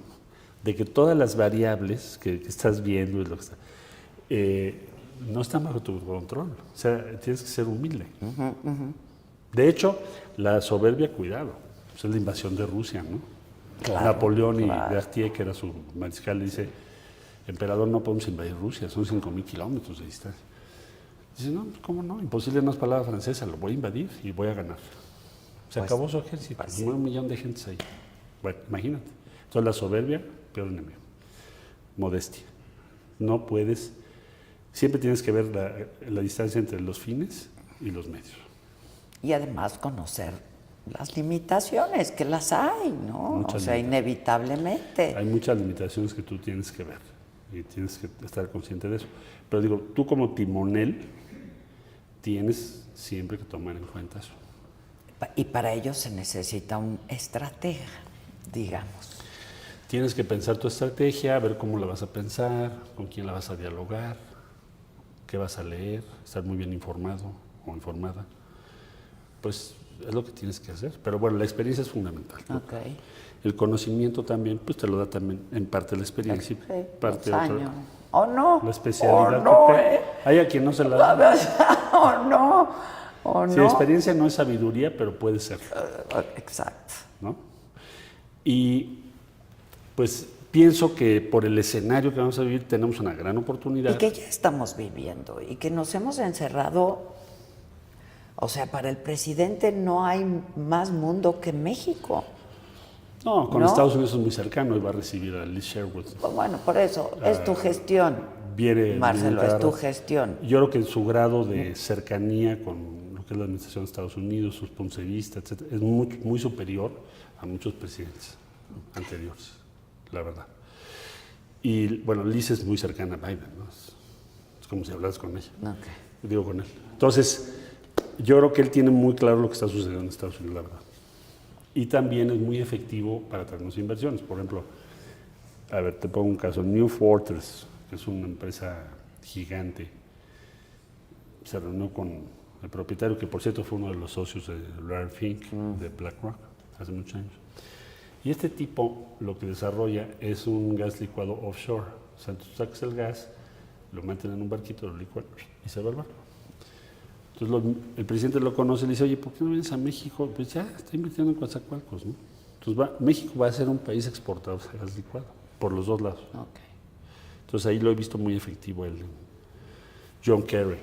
de que todas las variables que estás viendo y lo que está, no están bajo tu control. O sea, tienes que ser humilde. De hecho, la soberbia, cuidado, es la invasión de Rusia, ¿no? Claro, Napoleón y Berthier, que era su mariscal, dice, emperador, no podemos invadir Rusia, son 5,000 kilómetros de distancia. Dice, no, ¿cómo no? Imposible, no es palabra francesa, lo voy a invadir y voy a ganar. Se acabó su ejército, sí. 1 millón de gentes ahí. Bueno, imagínate. Entonces la soberbia, peor enemigo. Modestia. No puedes, siempre tienes que ver la distancia entre los fines y los medios. Y además conocer las limitaciones, que las hay, ¿no? O sea, inevitablemente. Hay muchas limitaciones que tú tienes que ver y tienes que estar consciente de eso. Pero digo, tú como timonel tienes siempre que tomar en cuenta eso. Y para ello se necesita un estratega, digamos. tienes que pensar tu estrategia, ver cómo la vas a pensar, con quién la vas a dialogar, qué vas a leer, estar muy bien informado o informada. Pues es lo que tienes que hacer. Pero bueno, la experiencia es fundamental, ¿no? Okay. El conocimiento también, pues te lo da también en parte la experiencia, Sí, parte los otra. años. ¿O no? La especialidad. ¿O no, Hay a quien no se la da. ¿O no? ¿O no? Sí, experiencia no es sabiduría, pero puede ser, Exacto. ¿no? Y pues pienso que por el escenario que vamos a vivir tenemos una gran oportunidad. Y que ya estamos viviendo y que nos hemos encerrado. O sea, para el presidente no hay más mundo que México. No, con ¿No? Estados Unidos es muy cercano y va a recibir a Liz Sherwood. Pues bueno, por eso, es tu gestión. Viene Marcelo, muy es tu claro. gestión. Yo creo que en su grado de cercanía con lo que es la administración de Estados Unidos, sus puntos de vista, etcétera, es muy, muy superior a muchos presidentes anteriores, la verdad. Y bueno, Liz es muy cercana a Biden, ¿no? Es como si hablas con ella. Okay. Digo con él. Entonces, yo creo que él tiene muy claro lo que está sucediendo en Estados Unidos, la verdad. Y también es muy efectivo para traernos inversiones. Por ejemplo, a ver, te pongo un caso. New Fortress, que es una empresa gigante, se reunió con el propietario, que por cierto fue uno de los socios de Larry Fink, de BlackRock, hace muchos años. Y este tipo lo que desarrolla es un gas licuado offshore. O sea, tú sacas el gas, lo meten en un barquito, lo licuan y se va al barco. Entonces el presidente lo conoce y le dice, oye, ¿por qué no vienes a México? Pues ya está invirtiendo en Coatzacoalcos, ¿no? Entonces México va a ser un país exportador de gas licuado, por los dos lados. Okay. Entonces ahí lo he visto muy efectivo el John Kerry.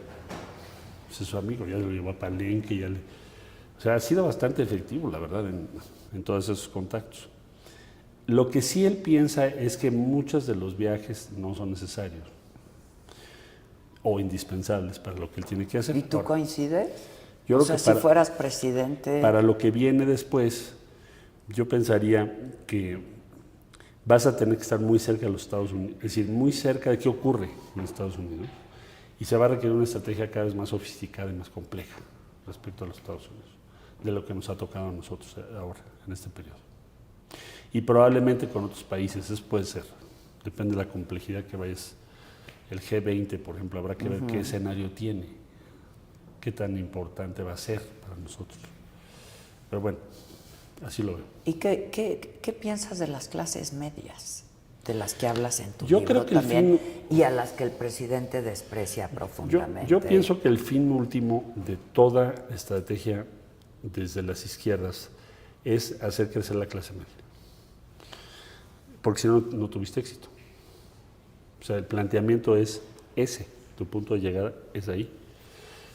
Ese es su amigo, ya lo llevó a Palenque, o sea, ha sido bastante efectivo, la verdad, en todos esos contactos. Lo que sí él piensa es que muchos de los viajes no son necesarios o indispensables para lo que él tiene que hacer. ¿Y tú Ahora, coincides? yo O creo sea, que si fueras presidente... para lo que viene después, yo pensaría que vas a tener que estar muy cerca de los Estados Unidos, es decir, muy cerca de qué ocurre en Estados Unidos, y se va a requerir una estrategia cada vez más sofisticada y más compleja respecto a los Estados Unidos, de lo que nos ha tocado a nosotros ahora, en este periodo. Y probablemente con otros países, eso puede ser, depende de la complejidad que vayas. El G20, por ejemplo, habrá que ver qué escenario tiene, qué tan importante va a ser para nosotros. Pero bueno, así lo veo. ¿Y qué piensas de las clases medias, de las que hablas en tu Yo libro creo que también, y a las que el presidente desprecia profundamente? Yo pienso que el fin último de toda estrategia desde las izquierdas es hacer crecer la clase media. Porque si no, no tuviste éxito. O sea, el planteamiento es ese, tu punto de llegada es ahí.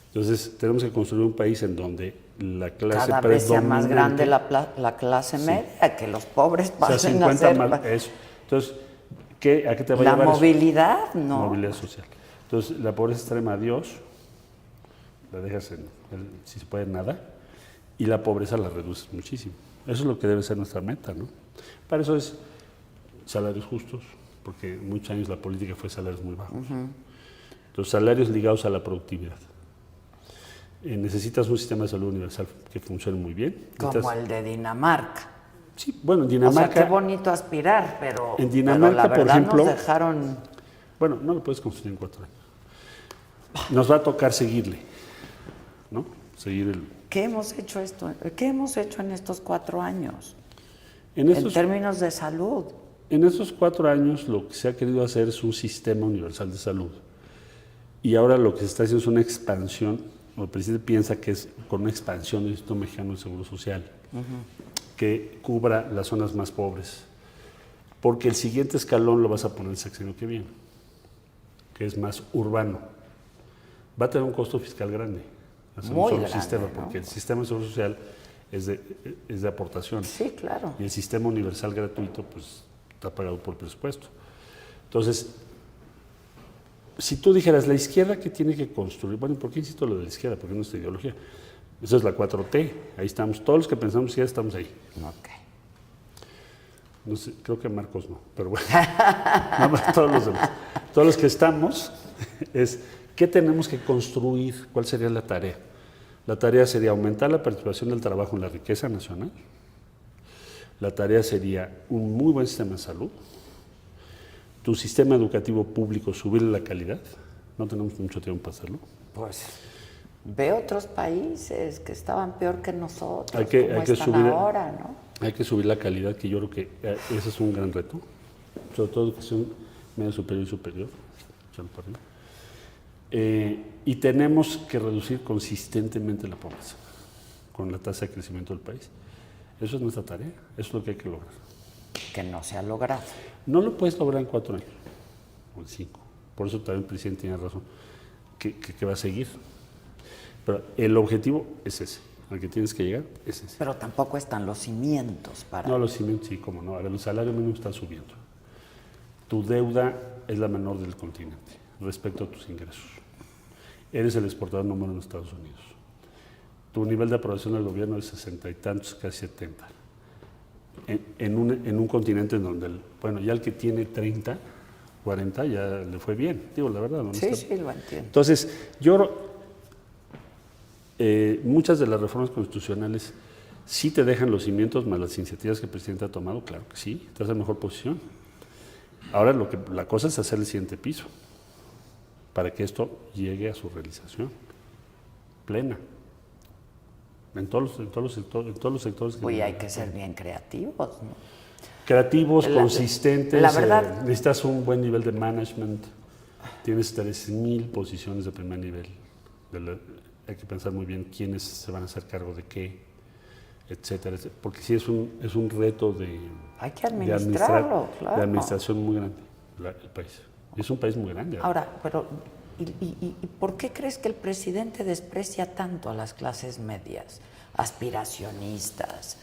Entonces, tenemos que construir un país en donde la clase cada vez sea más grande predominante, la clase media, que los pobres o sea, pasen 50 a ser... más, eso. Entonces, ¿a qué te va a La llevar movilidad, eso? no. Movilidad social. Entonces, la pobreza extrema, adiós, la dejas si se puede, nada, y la pobreza la reduces muchísimo. Eso es lo que debe ser nuestra meta, ¿no? Para eso es salarios justos, porque muchos años la política fue salarios muy bajos. Los salarios ligados a la productividad. Necesitas un sistema de salud universal que funcione muy bien. Como el de Dinamarca. Sí, bueno, en Dinamarca... O sea, qué bonito aspirar, pero, en Dinamarca, pero la verdad por ejemplo, nos dejaron... Bueno, no lo puedes construir en 4 años. Nos va a tocar seguirle, ¿no? Seguir el... ¿Qué hemos hecho en estos 4 años? En En términos de salud. En estos 4 años lo que se ha querido hacer es un sistema universal de salud. Y ahora lo que se está haciendo es una expansión, o el presidente piensa que es con una expansión del Instituto Mexicano del Seguro Social, que cubra las zonas más pobres. Porque el siguiente escalón lo vas a poner el sexenio que viene, que es más urbano. Va a tener un costo fiscal grande. Hacer Muy un solo grande, sistema, ¿no? porque el sistema de seguro social es de aportación. Sí, claro. Y el sistema universal gratuito, pues, está pagado por presupuesto. Entonces, si tú dijeras, la izquierda que tiene que construir, bueno, ¿por qué insisto lo de la izquierda? Porque es nuestra ideología. Esa es la 4T, ahí estamos, todos los que pensamos que ya estamos ahí. Ok. No sé, creo que Marcos no, pero bueno, nada más todos los demás. Todos los que estamos, es, ¿qué tenemos que construir? ¿Cuál sería la tarea? La tarea sería aumentar la participación del trabajo en la riqueza nacional, La tarea sería un muy buen sistema de salud, tu sistema educativo público, subirle la calidad. No tenemos mucho tiempo para hacerlo. Pues ve otros países que estaban peor que nosotros, Hay que están subir, ahora, ¿no? hay que subir la calidad, que yo creo que ese es un gran reto, sobre todo educación media superior y superior. Y tenemos que reducir consistentemente la pobreza con la tasa de crecimiento del país. Eso es nuestra tarea, eso es lo que hay que lograr. Que no se ha logrado. No lo puedes lograr en 4 años o en 5. Por eso también el presidente tiene razón, que va a seguir. Pero el objetivo es ese, al que tienes que llegar es ese. Pero tampoco están los cimientos para... No, los cimientos sí, como no. A ver, el salario mínimo está subiendo. Tu deuda es la menor del continente respecto a tus ingresos. Eres el exportador número 1 en Estados Unidos. Tu nivel de aprobación del gobierno es 60 y tantos, casi 70. En un continente en donde, bueno, ya el que tiene 30, 40 ya le fue bien, digo la verdad. Sí, sí, lo entiendo. Entonces, muchas de las reformas constitucionales sí te dejan los cimientos, más las iniciativas que el presidente ha tomado, claro que sí, estás en mejor posición. Ahora la cosa es hacer el siguiente piso, para que esto llegue a su realización plena. En todos los sectores. Pues hay que ser bien creativos, ¿no? Creativos, consistentes. La verdad. Necesitas un buen nivel de management. Tienes 3,000 posiciones de primer nivel. Hay que pensar muy bien quiénes se van a hacer cargo de qué, etcétera, etcétera. Porque sí es un reto hay que administrarlo, claro. De administración muy grande, el país. Es un país muy grande. Ahora, pero ¿y por qué crees que el presidente desprecia tanto a las clases medias, aspiracionistas,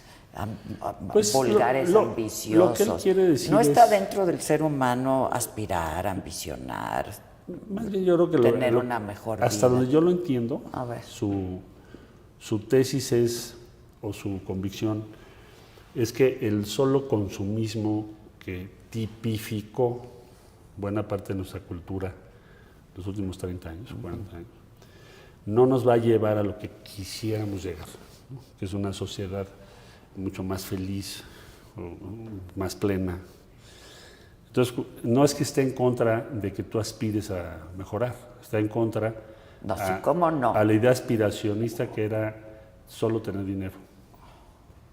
vulgares, ambiciosos? Lo que él quiere decir ¿No está dentro del ser humano aspirar, ambicionar, más bien yo creo que tener una mejor vida? Hasta donde yo lo entiendo, a ver. su tesis es, o su convicción, es que el solo consumismo que tipificó buena parte de nuestra cultura los últimos 30 años, 40 años, no nos va a llevar a lo que quisiéramos llegar, ¿no? Que es una sociedad mucho más feliz, más plena. Entonces, no es que esté en contra de que tú aspires a mejorar, está en contra ¿cómo no? a la idea aspiracionista que era solo tener dinero.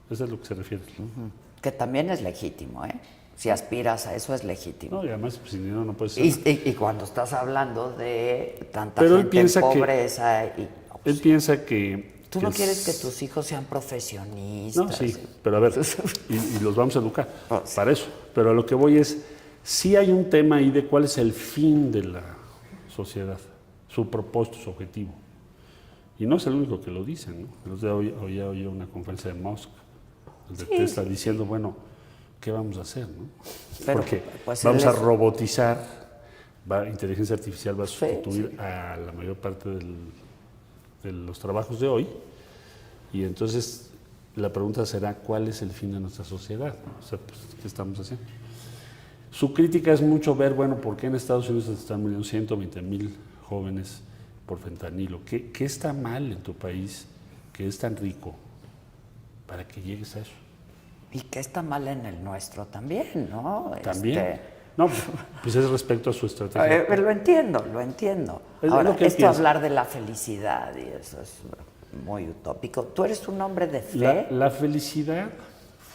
Eso es lo que se refiere. Que también es legítimo, ¿eh? Si aspiras a eso es legítimo. No, y además pues, sin dinero no puedes ser. Y cuando estás hablando de tanta gente en pobreza... Él piensa que... Tú no quieres que tus hijos sean profesionistas. No, sí, pero a ver, y los vamos a educar para eso. Pero a lo que voy es, sí hay un tema ahí de cuál es el fin de la sociedad, su propósito, su objetivo. Y no es el único que lo dice, ¿no? El otro día oí una conferencia de Musk, donde Tesla diciendo, bueno, ¿qué vamos a hacer, no? Pero, porque pues, vamos a robotizar, inteligencia artificial va a sustituir sí. a la mayor parte de los trabajos de hoy, y entonces la pregunta será, ¿cuál es el fin de nuestra sociedad? O sea, pues, ¿qué estamos haciendo? Su crítica es mucho ver, bueno, ¿por qué en Estados Unidos se están muriendo 120,000 jóvenes por fentanilo? ¿Qué está mal en tu país, que es tan rico, para que llegues a eso? Y que está mal en el nuestro también, ¿no? También. No, pues es respecto a su estrategia. Lo entiendo. Ahora, hablar de la felicidad, y eso es muy utópico. ¿Tú eres un hombre de fe? La felicidad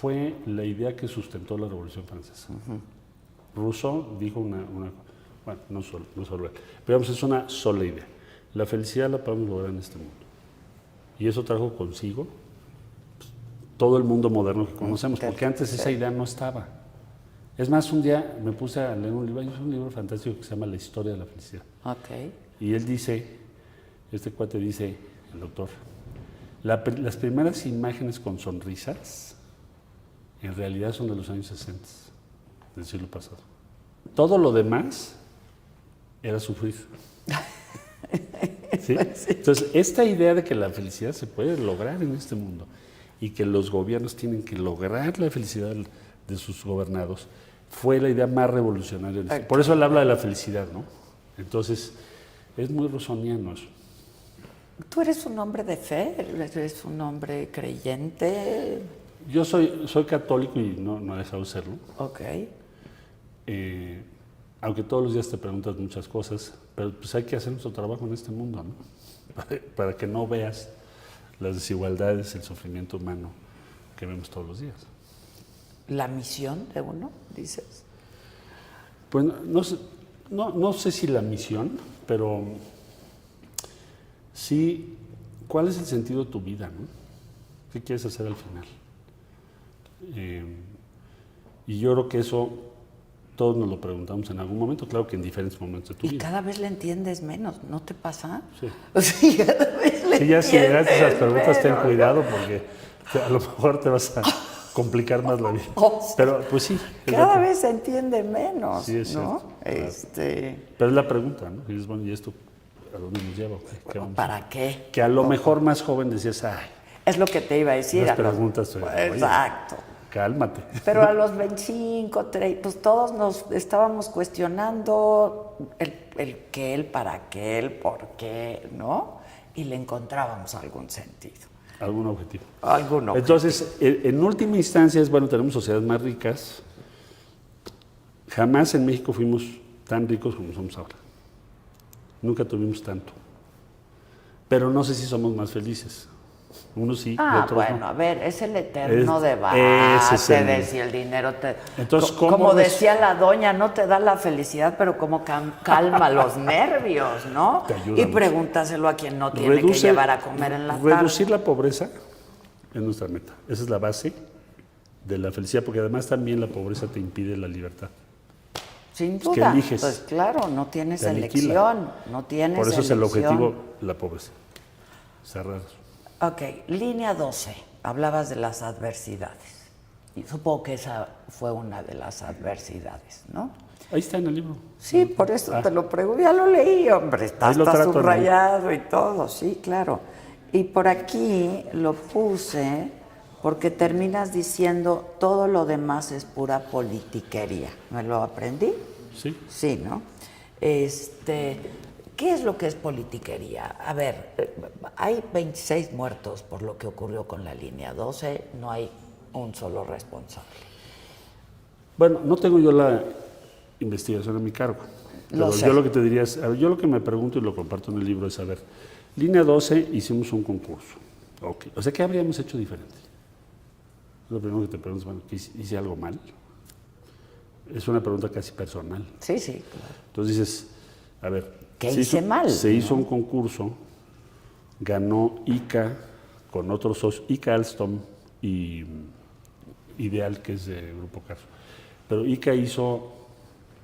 fue la idea que sustentó la Revolución Francesa. Rousseau dijo bueno, no solo él, pero es una sola idea. La felicidad la podemos lograr en este mundo. Y eso trajo consigo todo el mundo moderno que conocemos, porque antes esa idea no estaba. Es más, un día me puse a leer un libro fantástico que se llama La historia de la felicidad. Okay. Y él dice, este cuate dice, el doctor, las primeras imágenes con sonrisas en realidad son de los años 60 del siglo pasado. Todo lo demás era sufrir. ¿Sí? Entonces, esta idea de que la felicidad se puede lograr en este mundo y que los gobiernos tienen que lograr la felicidad de sus gobernados, fue la idea más revolucionaria. Por eso él habla de la felicidad, ¿no? Entonces, es muy rousseauiano eso. ¿Tú eres un hombre de fe? ¿Eres un hombre creyente? Yo soy católico y no he dejado de serlo. Ok. Aunque todos los días te preguntas muchas cosas, pero pues hay que hacer nuestro trabajo en este mundo, ¿no? Para que no veas las desigualdades, el sufrimiento humano que vemos todos los días. ¿La misión de uno, dices? Pues no sé si la misión, pero sí, ¿cuál es el sentido de tu vida, no? ¿Qué quieres hacer al final? Y yo creo que eso todos nos lo preguntamos en algún momento, claro que en diferentes momentos de tu Y vida. cada vez le entiendes menos, ¿no te pasa? Sí. Sí, cada vez le Sí, ya si llegas a esas entiendes preguntas, ten menos, cuidado porque a lo mejor te vas a complicar más la vida. O sea, Pero pues sí. es cada lo que- vez se entiende menos, Sí, es ¿no? cierto, Pero es la pregunta, ¿no? Y dices, bueno, ¿y esto a dónde nos lleva? ¿Qué vamos a hacer? ¿Para qué? Que a lo mejor más joven decías, ay, Es lo que te iba a decir. las preguntas, oye, Exacto. cálmate. Pero a los 25, 30, pues todos nos estábamos cuestionando el qué, el para qué, el por qué, ¿no? Y le encontrábamos algún sentido. Algún objetivo. Alguno. Entonces, en última instancia, es bueno, tenemos sociedades más ricas. Jamás en México fuimos tan ricos como somos ahora. Nunca tuvimos tanto. Pero no sé si somos más felices. Unos sí y otros bueno, no. a ver, es el eterno Es- debate ese es el- de si el dinero te... Entonces, como ¿cómo ves? decía la doña, no te da la felicidad, pero como calma los nervios, ¿no? Te ayuda Y mucho. pregúntaselo a quien no tiene que llevar a comer en la tarde. Reducir la pobreza es nuestra meta. Esa es la base de la felicidad, porque además también la pobreza te impide la libertad. Sin que duda. eliges. Pues claro, no tienes Te aniquila. elección, no tienes Por eso es el elección. objetivo, la pobreza. Cerrados. Ok, línea 12, hablabas de las adversidades. Y supongo que esa fue una de las adversidades, ¿no? Ahí está en el libro. Sí, por eso te lo pregunto. Ya lo leí, hombre. Está Ahí lo trato, ¿no? subrayado y todo, sí, claro. Y por aquí lo puse porque terminas diciendo todo lo demás es pura politiquería. ¿Me lo aprendí? Sí. Sí, ¿no? ¿Qué es lo que es politiquería? A ver, hay 26 muertos por lo que ocurrió con la línea 12, no hay un solo responsable. Bueno, no tengo yo la investigación a mi cargo. Lo Pero sé. yo lo que te diría es, a ver, yo lo que me pregunto y lo comparto en el libro es, a ver, línea 12 hicimos un concurso. Okay. O sea, ¿qué habríamos hecho diferente? Lo primero que te preguntas, bueno, ¿hice algo mal? Es una pregunta casi personal. Sí, sí, claro. Entonces dices, a ver, ¿Qué hice mal? Se hizo un concurso, ganó ICA con otros socios, ICA Alstom y Ideal, que es de Grupo Carso. Pero ICA hizo,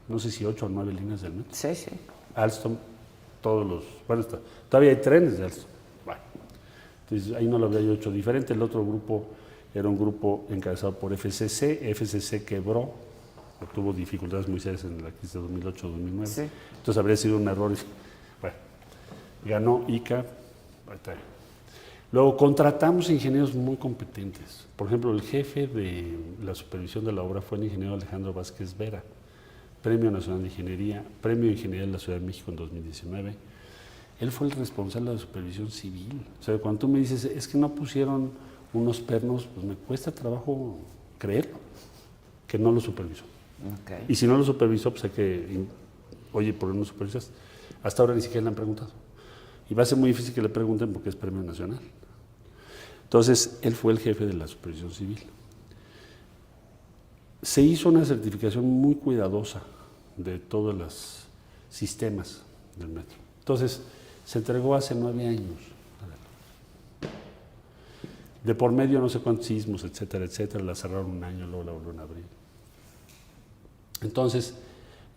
no sé si 8 o 9 líneas del metro. Sí, sí. Alstom, bueno, todavía hay trenes de Alstom. Bueno, entonces ahí no lo había yo hecho diferente. El otro grupo era un grupo encabezado por FCC. FCC quebró, tuvo dificultades muy serias en la crisis de 2008-2009. Sí. Entonces habría sido un error. Bueno, ganó ICA. Ahí está. Luego contratamos ingenieros muy competentes. Por ejemplo, el jefe de la supervisión de la obra fue el ingeniero Alejandro Vázquez Vera, Premio Nacional de Ingeniería, Premio de Ingeniería de la Ciudad de México en 2019. Él fue el responsable de la supervisión civil. O sea, cuando tú me dices, es que no pusieron unos pernos, pues me cuesta trabajo creerlo, que no lo supervisó. Okay. Y si no lo supervisó, pues hay que, oye, ¿por qué no supervisas? Hasta ahora ni siquiera le han preguntado. Y va a ser muy difícil que le pregunten porque es Premio Nacional. Entonces, él fue el jefe de la supervisión civil. Se hizo una certificación muy cuidadosa de todos los sistemas del metro. Entonces, se entregó hace 9 años. De por medio no sé cuántos sismos, etcétera, etcétera, la cerraron un año, luego la volvieron a abrir. Entonces,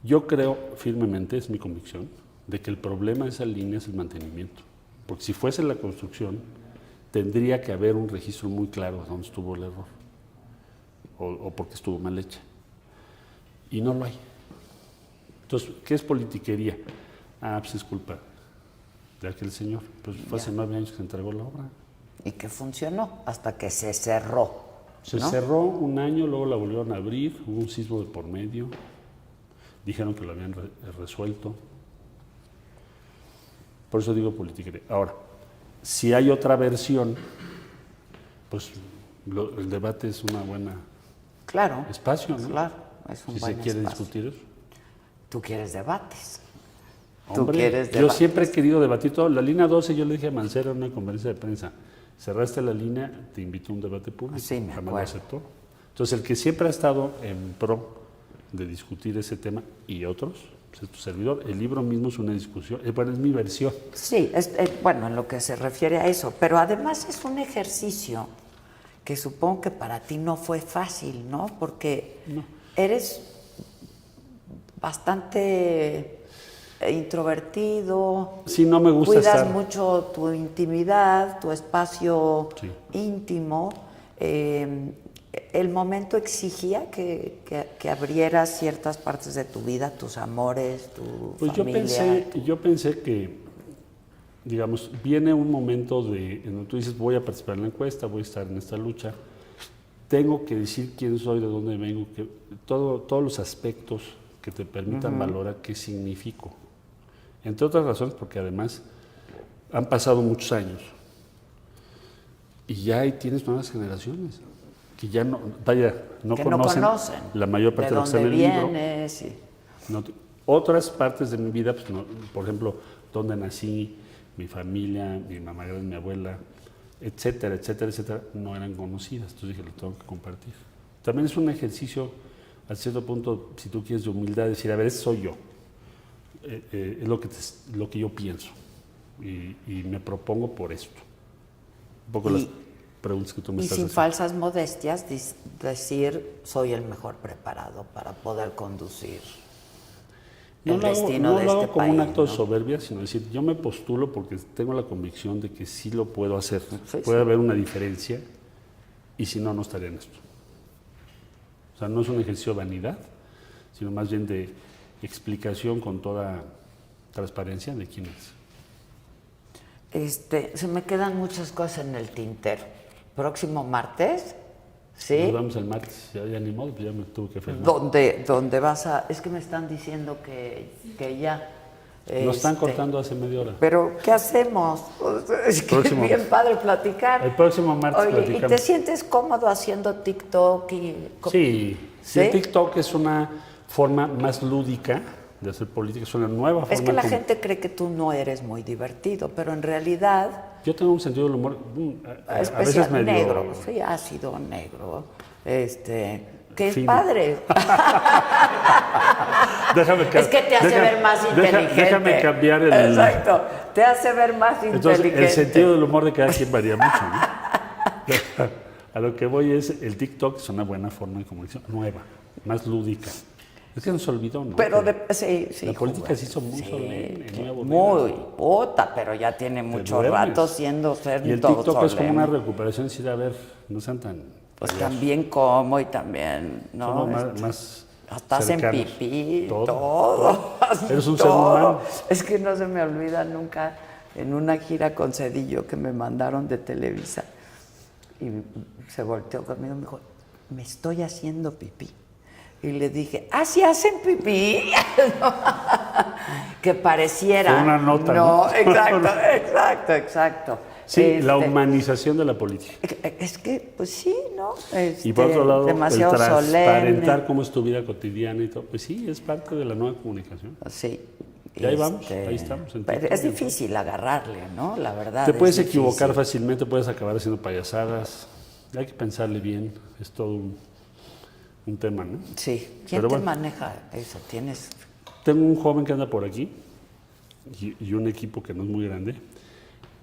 yo creo firmemente, es mi convicción, de que el problema de esa línea es el mantenimiento. Porque si fuese la construcción, tendría que haber un registro muy claro de dónde estuvo el error o porque estuvo mal hecha. Y no lo hay. Entonces, ¿qué es politiquería? Ah, pues es culpa de aquel señor. Pues fue hace 9 años que se entregó la obra. Y que funcionó hasta que se cerró. Se ¿no? cerró un año, luego la volvieron a abrir, hubo un sismo de por medio, dijeron que lo habían resuelto. Por eso digo politiquería. Ahora, si hay otra versión, pues El debate es una buena Claro. espacio, ¿no? Claro, es un Si buen se quiere espacio. discutir eso. Tú quieres debates. Hombre, yo siempre he querido debatir todo. La línea 12, yo le dije a Mancera en una conferencia de prensa, cerraste la línea, te invito a un debate público. Sí, me Jamás lo acuerdo. aceptó. Entonces, el que siempre ha estado en pro de discutir ese tema y otros, pues es tu servidor. El libro mismo es una discusión, bueno, es mi versión. Sí, bueno, en lo que se refiere a eso, pero además es un ejercicio que supongo que para ti no fue fácil, ¿no? Porque eres bastante introvertido. Sí, no me gusta cuidas estar... mucho tu intimidad, tu espacio Sí. íntimo. El momento exigía que abrieras ciertas partes de tu vida, tus amores, tu Pues familia. yo pensé que, digamos, viene un momento en donde tú dices, voy a participar en la encuesta, voy a estar en esta lucha, tengo que decir quién soy, de dónde vengo, todos los aspectos que te permitan valorar qué significo. Entre otras razones, porque además han pasado muchos años y ya ahí tienes nuevas generaciones que ya no, no conocen la mayor parte de lo que está en el libro. Vienes y... Otras partes de mi vida, pues, por ejemplo, dónde nací, mi familia, mi mamá grande, mi abuela, etcétera, etcétera, etcétera, no eran conocidas. Entonces dije, lo tengo que compartir. También es un ejercicio, a cierto punto, si tú quieres, de humildad, decir, a ver, ese soy yo. Es lo que yo pienso. Y me propongo por esto. Un poco las preguntas que tú me Y estás sin haciendo. falsas modestias, decir, soy el mejor preparado para poder conducir el destino de lo hago este como país. un acto de ¿no? soberbia, sino decir, yo me postulo porque tengo la convicción de que sí lo puedo hacer. Sí, Puede sí. haber una diferencia y si no, no estaría en esto. O sea, no es un ejercicio de vanidad, sino más bien de explicación con toda transparencia de quién es. Se me quedan muchas cosas en el tintero. Próximo martes, ¿sí? Nos vemos el martes, ya ni modo, pues ya me tuve que frenar. ¿Dónde vas a...? Es que me están diciendo que ya... Nos están cortando hace media hora. Pero, ¿qué hacemos? Es que Próximo. es bien padre platicar. El próximo martes Oye, platicamos. ¿y te sientes cómodo haciendo TikTok? Sí, ¿Sí? el TikTok es una forma más lúdica de hacer política, es una nueva forma. Es que la como- gente cree que tú no eres muy divertido, pero en realidad Yo tengo un sentido del humor a especial, veces medio... negro, sí, ácido negro, que es Fino. padre. Es que te hace ver más inteligente. Déjame cambiar el... Exacto, te hace ver más Entonces, inteligente. el sentido del humor de cada quien varía mucho, ¿no? A lo que voy es, el TikTok es una buena forma de comunicación, nueva, más lúdica. Es que nos olvidó, ¿no? Pero Que sí, la política se hizo muy solemne, muy aburrida. muy puta, pero ya tiene mucho duermes. rato siendo Y el todo TikTok es como una solemne. recuperación, decir, a ver, no sean tan... Pues payasos. también como y también, ¿no? Somos más Hasta hacen cercanos. pipí, Todo. todo. Eres un todo. ser humano. Es que no se me olvida nunca en una gira con Cedillo que me mandaron de Televisa y se volteó conmigo y me dijo, me estoy haciendo pipí. Y le dije, ¿ah, sí hacen pipí? Que pareciera. Fue una nota, No, ¿no? exacto. Sí, la humanización de la política. Es que, pues sí, ¿no? Y por otro lado, demasiado el transparentar solemne. cómo es tu vida cotidiana y todo. Pues sí, es parte de la nueva comunicación. Sí. Y ahí vamos, ahí estamos, en Pero TikTok. es difícil agarrarle, ¿no? La verdad. Te puedes es equivocar difícil. fácilmente, puedes acabar haciendo payasadas. Hay que pensarle bien, es todo un tema, ¿no? Sí. ¿Quién Pero te bueno. maneja eso? ¿Tienes? Tengo un joven que anda por aquí y un equipo que no es muy grande,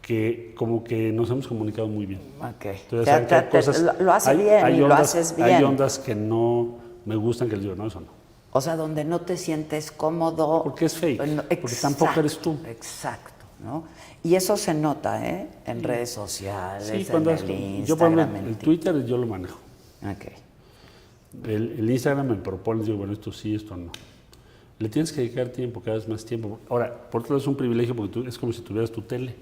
que como que nos hemos comunicado muy bien. Ok. Entonces, saben que hay cosas- lo hace hay- bien hay y lo ondas- haces bien. Hay ondas que no me gustan, que les digo, no, eso no. O sea, donde no te sientes cómodo. Porque es fake, Bueno, porque tampoco eres tú. Exacto, ¿no? Y eso se nota, ¿eh? En redes sociales, Sí, en cuando el Instagram. yo por ejemplo, en el Twitter yo lo manejo. Ok. El Instagram me propone, digo, bueno, esto sí, esto no. Le tienes que dedicar tiempo, cada vez más tiempo. Ahora, por otro lado es un privilegio porque es como si tuvieras tu tele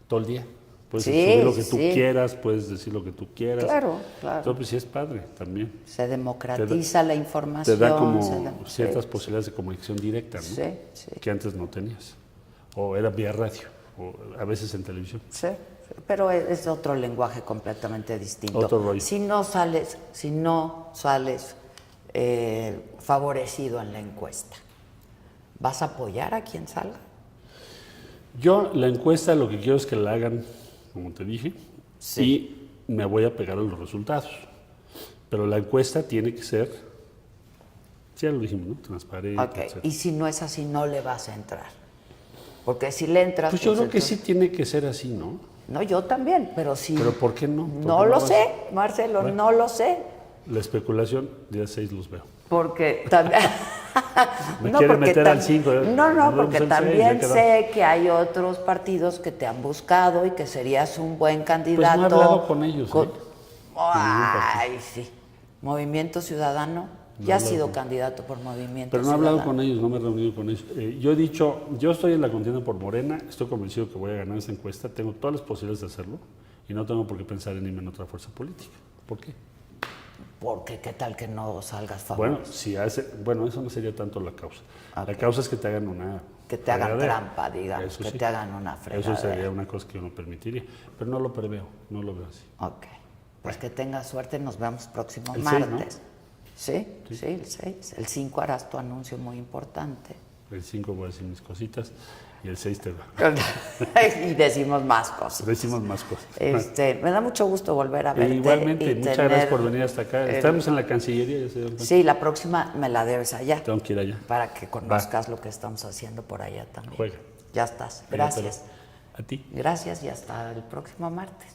todo el día. Puedes Sí, subir lo que tú sí. quieras, puedes decir lo que tú quieras. Claro. Entonces, pues sí es padre también. Se democratiza la Te información. da como sí, ciertas posibilidades de comunicación directa, ¿no? Sí. Que antes no tenías. O era vía radio, o a veces en televisión. Sí, pero es otro lenguaje completamente distinto. Otro rollo. Si no sales favorecido en la encuesta, ¿vas a apoyar a quien salga? Yo la encuesta lo que quiero es que la hagan, como te dije, y me voy a pegar a los resultados. Pero la encuesta tiene que ser, ya lo dijimos, ¿no? Transparente, Ok, etcétera. y si no es así, no le vas a entrar. Porque si le entras... Pues yo creo que entonces- sí tiene que ser así, ¿no? No, yo también, pero sí... Pero ¿por qué no? ¿Por qué No lo vas? sé, Marcelo, Bueno. no lo sé. La especulación, día 6 los veo. Porque también... Me quiere meter al 5. No, Nos vemos porque el también 6, ya sé que hay otros partidos que te han buscado y que serías un buen candidato. Pues no he hablado con ellos, ¿eh? Ay, sí. Movimiento Ciudadano. No Ya has he sido hablado con- candidato por Movimiento Pero no he Ciudadano. hablado con ellos, no me he reunido con ellos. Yo he dicho, yo estoy en la contienda por Morena, estoy convencido que voy a ganar esta encuesta, tengo todas las posibilidades de hacerlo y no tengo por qué pensar en irme en otra fuerza política. ¿Por qué? Porque qué tal que no salgas Bueno, favorecido. bueno, eso no sería tanto la causa. Ok. La causa es que te hagan una... Que te hagan fregadera. trampa, digamos, Eso que sí. te hagan una fregadera. Eso sería una cosa que yo no permitiría, pero no lo preveo, no lo veo así. Ok. Pues que tengas suerte, nos vemos próximo El 6, ¿no? martes. Sí, el 6. El 5 harás tu anuncio muy importante. El 5 voy a decir mis cositas y el 6 te va. Y decimos más cosas. Decimos más cosas. Me da mucho gusto volver a verte. Igualmente, y muchas tener gracias por venir hasta acá. el- Estamos en la Cancillería, ya se dieron cuenta. Sí, la próxima me la debes allá. Tengo que ir allá. Para que conozcas lo que estamos haciendo por allá también. Juega. Ya estás. Gracias. A ti. Gracias y hasta el próximo martes.